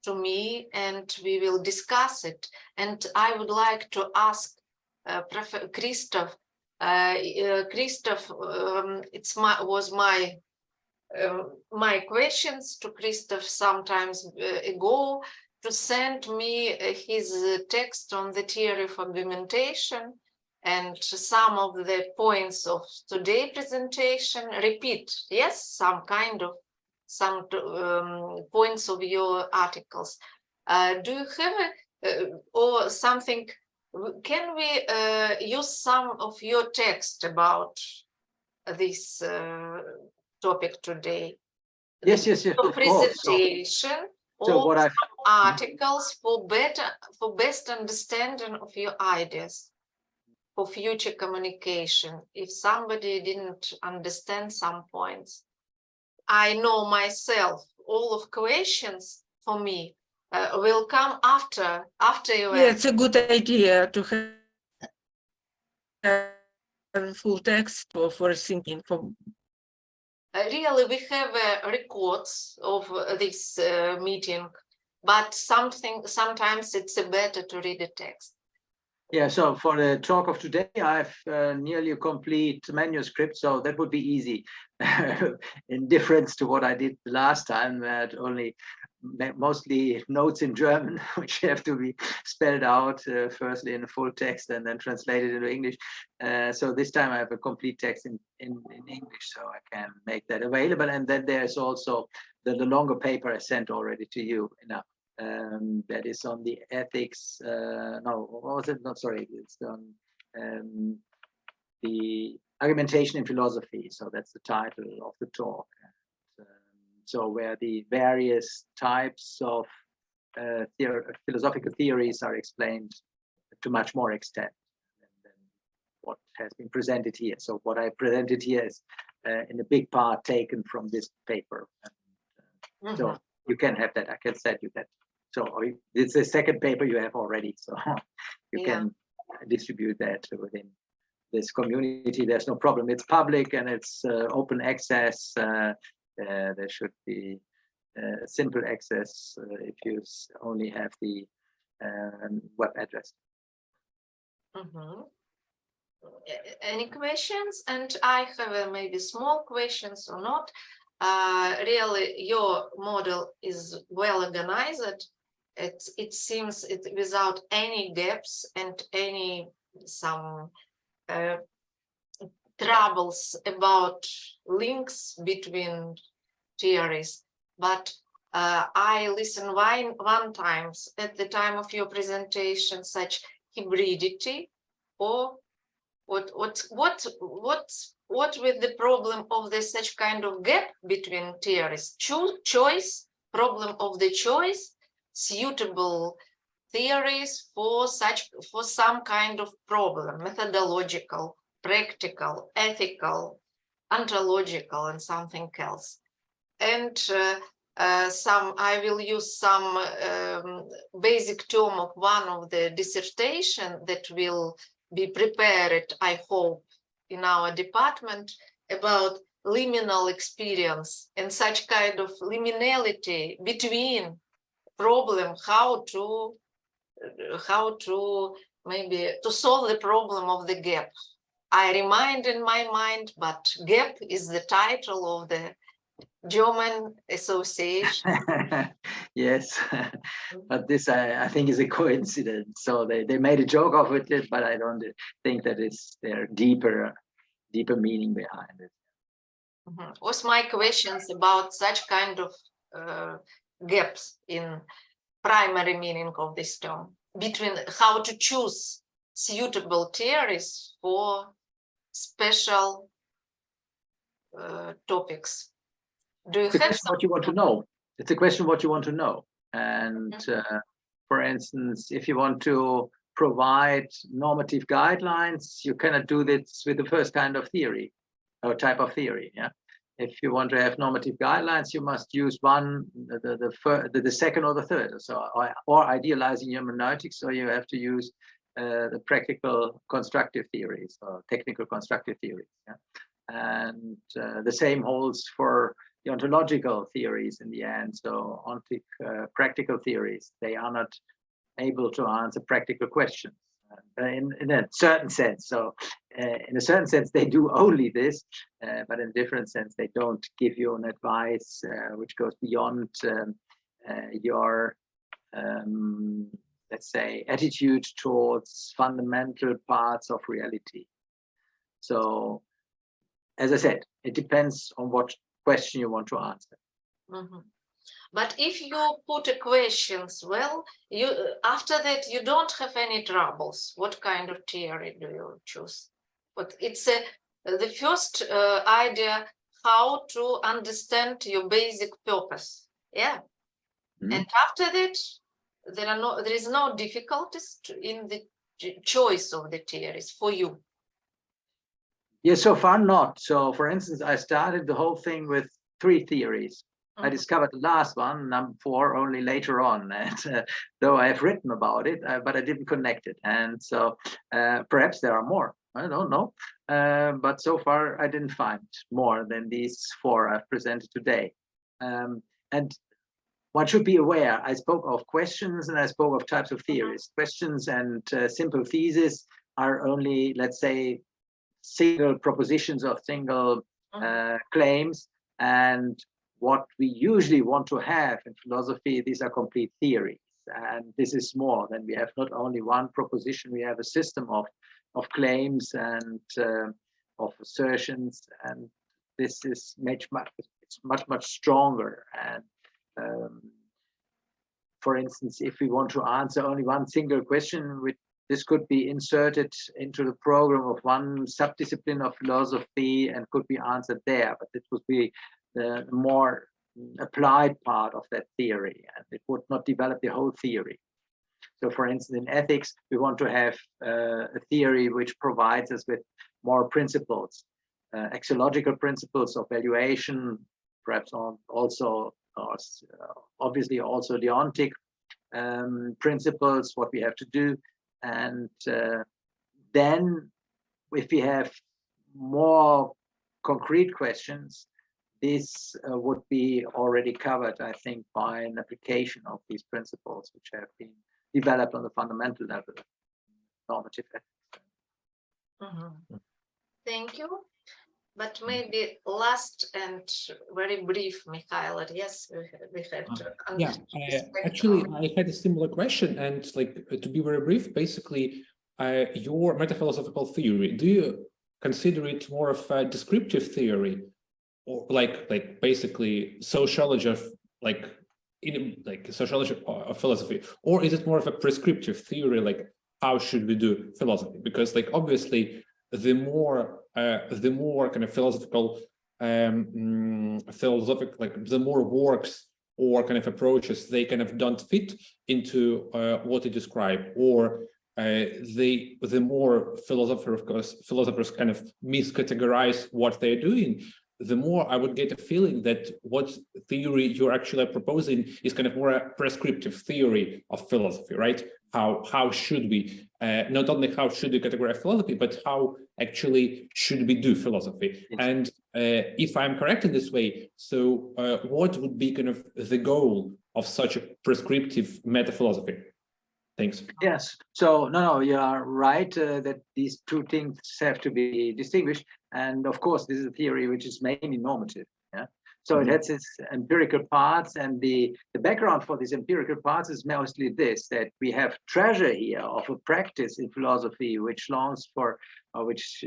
to me and we will discuss it. And I would like to ask Christoph, Christoph, my questions to Christoph sometimes ago, to send me his text on the theory of argumentation, and some of the points of today's presentation repeat, yes, some points of your articles. Do you have or something? Can we use some of your text about this topic today? Yes. Your presentation, so what I've articles for best understanding of your ideas for future communication. If somebody didn't understand some points, I know myself all of questions for me will come after you. Yeah, it's a good idea to have full text for thinking. Really, we have records of this meeting, but sometimes it's better to read the text. Yeah, so for the talk of today, I have nearly a complete manuscript, so that would be easy. In difference to what I did last time, that only mostly notes in German, which have to be spelled out firstly in full text and then translated into English. So this time I have a complete text in English, so I can make that available. And then there's also the longer paper I sent already to you. That is on the ethics. No, what was it? No, sorry, it's on the argumentation in philosophy. So that's the title of the talk. So where the various types of philosophical theories are explained to much more extent than what has been presented here. So what I presented here is in a big part taken from this paper. So you can have that. I can send you that. So it's the second paper you have already. So you can distribute that within this community. There's no problem. It's public and it's open access. There should be simple access if you only have the web address. Any questions? And I have maybe small questions or not. Really, your model is well organized. It seems without any gaps and any some troubles about links between theories. But I listened one times at the time of your presentation, such hybridity, or what with the problem of the such kind of gap between theories, choice, problem of the choice, suitable theories for some kind of problem, methodological, practical, ethical, ontological, and something else. And I will use some basic term of one of the dissertation that will be prepared, I hope, in our department, about liminal experience and such kind of liminality between problem, how to maybe to solve the problem of the gap. I remind in my mind, but gap is the title of the German association. Yes, but this I think is a coincidence. So they made a joke of it, but I don't think that it's their deeper meaning behind it. What's my questions about such kind of gaps in primary meaning of this term, between how to choose suitable theories for special topics. Do you have what you want to know? It's a question what you want to know. And for instance, if you want to provide normative guidelines, you cannot do this with the first kind of theory or type of theory. Yeah. If you want to have normative guidelines, you must use one, the second or the third. So, or idealizing hermeneutics, or you have to use the practical constructive theories or technical constructive theories. Yeah? And the same holds for the ontological theories in the end. So ontic-practical theories, they are not able to answer practical questions in a certain sense. So in a certain sense, they do only this, but in a different sense, they don't give you an advice which goes beyond your, let's say, attitude towards fundamental parts of reality. So, as I said, it depends on what question you want to answer. But if you put a questions, well, you after that you don't have any troubles. What kind of theory do you choose? But it's the first idea, how to understand your basic purpose. Yeah. And after that, there is no difficulties in the choice of the theories for you. Yes, so far not. So for instance, I started the whole thing with 3 theories. I discovered the last one, number 4, only later on. And though I have written about it, but I didn't connect it. And so perhaps there are more. I don't know. But so far, I didn't find more than these 4 I've presented today. And one should be aware, I spoke of questions and I spoke of types of theories. Questions and simple theses are only, let's say, single propositions or single claims. And what we usually want to have in philosophy, these are complete theories. And this is more than we have not only one proposition, we have a system of claims and of assertions. And this is much stronger. And for instance, if we want to answer only one single question, this could be inserted into the program of one subdiscipline of philosophy and could be answered there, but it would be the more applied part of that theory, and it would not develop the whole theory. So for instance, in ethics, we want to have a theory which provides us with more principles, axiological principles of valuation, perhaps also, obviously also the ontic principles, what we have to do, and then if we have more concrete questions, this would be already covered, I think, by an application of these principles, which have been developed on the fundamental level, normative ethics. Thank you. But maybe last and very brief, Mikhail. Yes, we had to. Yeah, actually, I had a similar question, and like to be very brief, basically, your metaphilosophical theory, do you consider it more of a descriptive theory, or like basically sociology of sociology of philosophy, or is it more of a prescriptive theory, like how should we do philosophy? Because like obviously, the more kind of philosophical the more works or kind of approaches they kind of don't fit into what you describe, or the more philosophers kind of miscategorize what they're doing, the more I would get a feeling that what theory you're actually proposing is kind of more a prescriptive theory of philosophy, right? How should we, not only how should we categorize philosophy, but how actually should we do philosophy? Yes. And if I'm correct in this way, so what would be kind of the goal of such a prescriptive meta-philosophy? Thanks. Yes. So no, you are right that these two things have to be distinguished. And of course, this is a theory which is mainly normative. Yeah. So it has its empirical parts, and the background for these empirical parts is mostly this: that we have treasure here of a practice in philosophy which longs for, which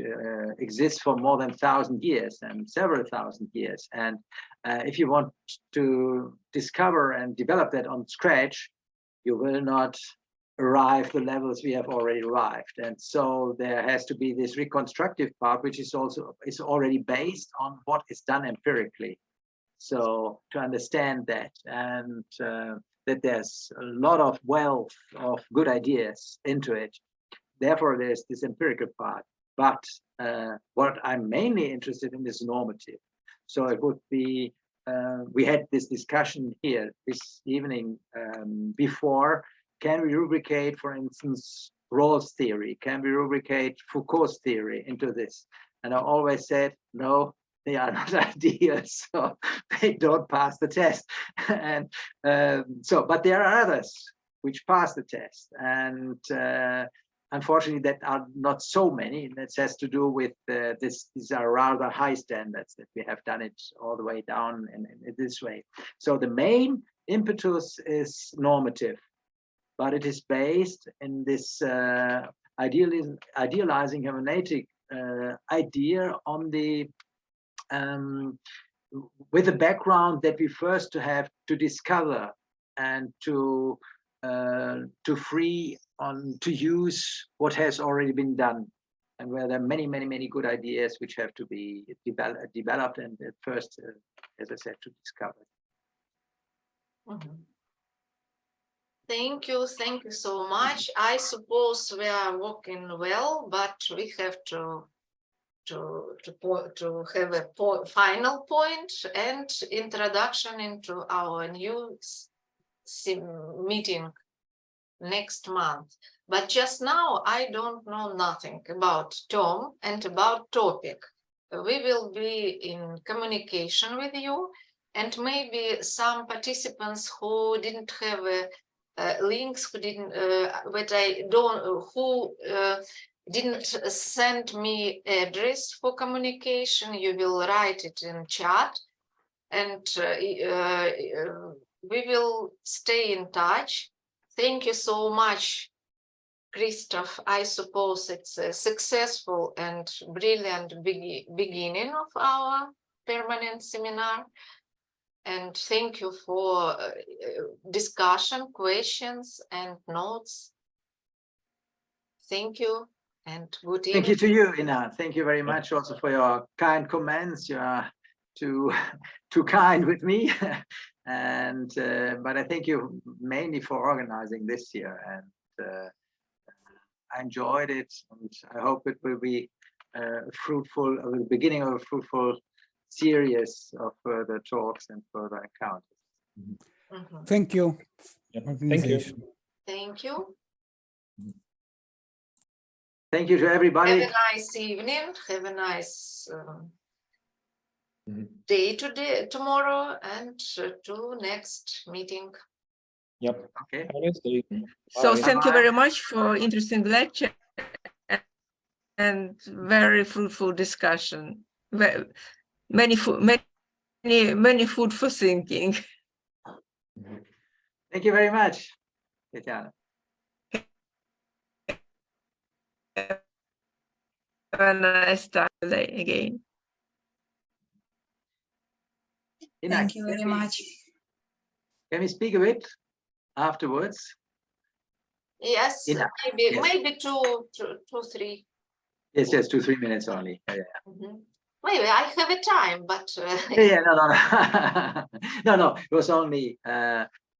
exists for more than 1,000 years and several thousand years. And if you want to discover and develop that on scratch, you will not arrive the levels we have already arrived. And so there has to be this reconstructive part, which is already based on what is done empirically. So to understand that, and that there's a lot of wealth of good ideas into it, therefore there's this empirical part. But what I'm mainly interested in is normative. So it would be, we had this discussion here this evening before. Can we rubricate, for instance, Rawls' theory? Can we rubricate Foucault's theory into this? And I always said, no, they are not ideas, so they don't pass the test. And but there are others which pass the test. And unfortunately, that are not so many. And that has to do with these are rather high standards that we have done it all the way down in this way. So the main impetus is normative, but it is based in this idealizing-hermeneutic idea on the with the background that we first have to discover and to use what has already been done, and where there are many good ideas which have to be developed and at first, as I said, to discover. Thank you so much. I suppose we are working well, but we have to have a final point and introduction into our new meeting next month. But just now, I don't know nothing about Tom and about topic. We will be in communication with you, and maybe some participants who didn't have links, who didn't, who didn't send me address for communication, you will write it in chat, and we will stay in touch. Thank you so much, Christoph. I suppose it's a successful and brilliant beginning of our permanent seminar. And thank you for discussion, questions, and notes. Thank you and good evening. Thank you to you, Ina. Thank you very much also for your kind comments. You are too kind with me. And but I thank you mainly for organizing this year, and I enjoyed it, and I hope it will be fruitful, the beginning of a fruitful series of further talks and further encounters. Thank you. Yep. Thank you. Thank you. Thank you to everybody. Have a nice evening. Have a nice day today, tomorrow, and to next meeting. Yep. Okay. Have a nice day. So Bye. thank you very much for interesting lecture and very fruitful discussion. Many food for thinking. Thank you very much, Tatiana. Have a nice time again. Thank you very much. Can we speak a bit afterwards? Yes, Enough. maybe Yes. two, 3. Yes, 2-3 minutes only. Yeah. Maybe I have a time, but Yeah, no. No. It was only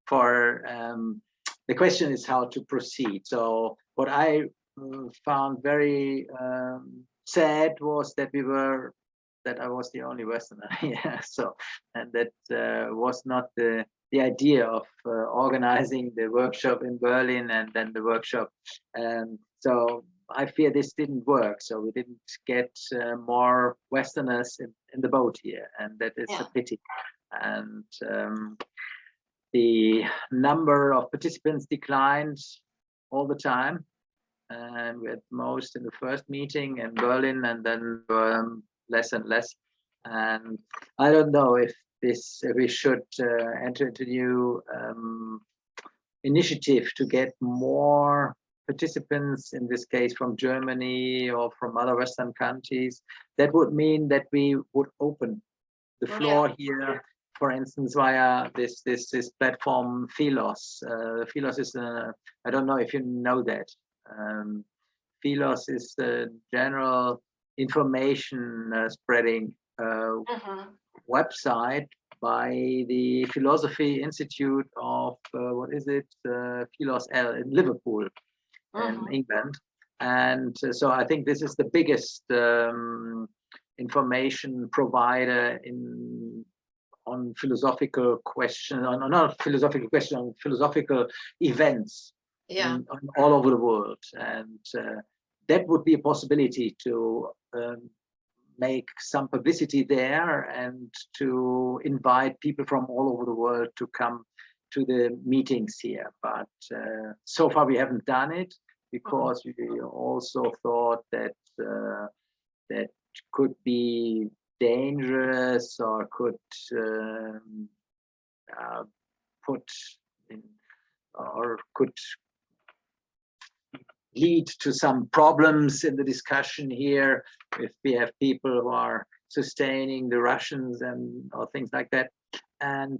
for the question is how to proceed. So what I found very sad was that I was the only Westerner. Yeah. So, and that was not the idea of organizing the workshop in Berlin and then the workshop. So I fear this didn't work. So we didn't get more Westerners in the boat here, and that is a pity. And the number of participants declined all the time. And we had most in the first meeting in Berlin, and then less and less. And I don't know if we should enter into new initiative to get more participants, in this case from Germany or from other Western countries. That would mean that we would open the floor here, for instance, via this platform Philos. Philos is I don't know if you know that. Philos is the general information spreading website by the Philosophy Institute of what is it? Philos L in Liverpool, in England. And so I think this is the biggest information provider on philosophical questions, on philosophical events all over the world. And that would be a possibility to make some publicity there and to invite people from all over the world to come to the meetings here. But so far we haven't done it because we also thought that that could be dangerous or could put in or could lead to some problems in the discussion here if we have people who are sustaining the Russians or things like that. And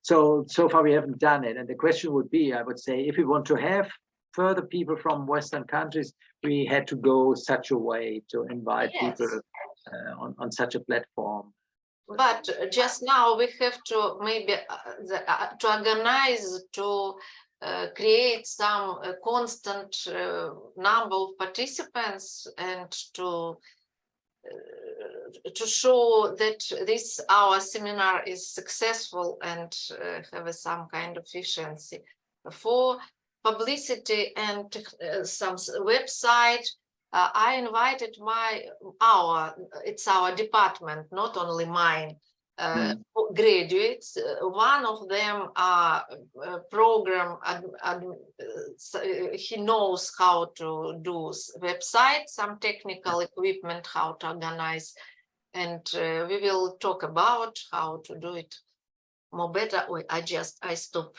so far we haven't done it. And the question would be, I would say, if we want to have further people from Western countries, we had to go such a way to invite people on such a platform. But just now we have to maybe to organize, to create some constant number of participants and to show that our seminar is successful and have some kind of efficiency. For publicity and some website, I invited it's our department, not only mine, graduates. One of them are program, he knows how to do website, some technical equipment, how to organize, and we will talk about how to do it more better. I stop.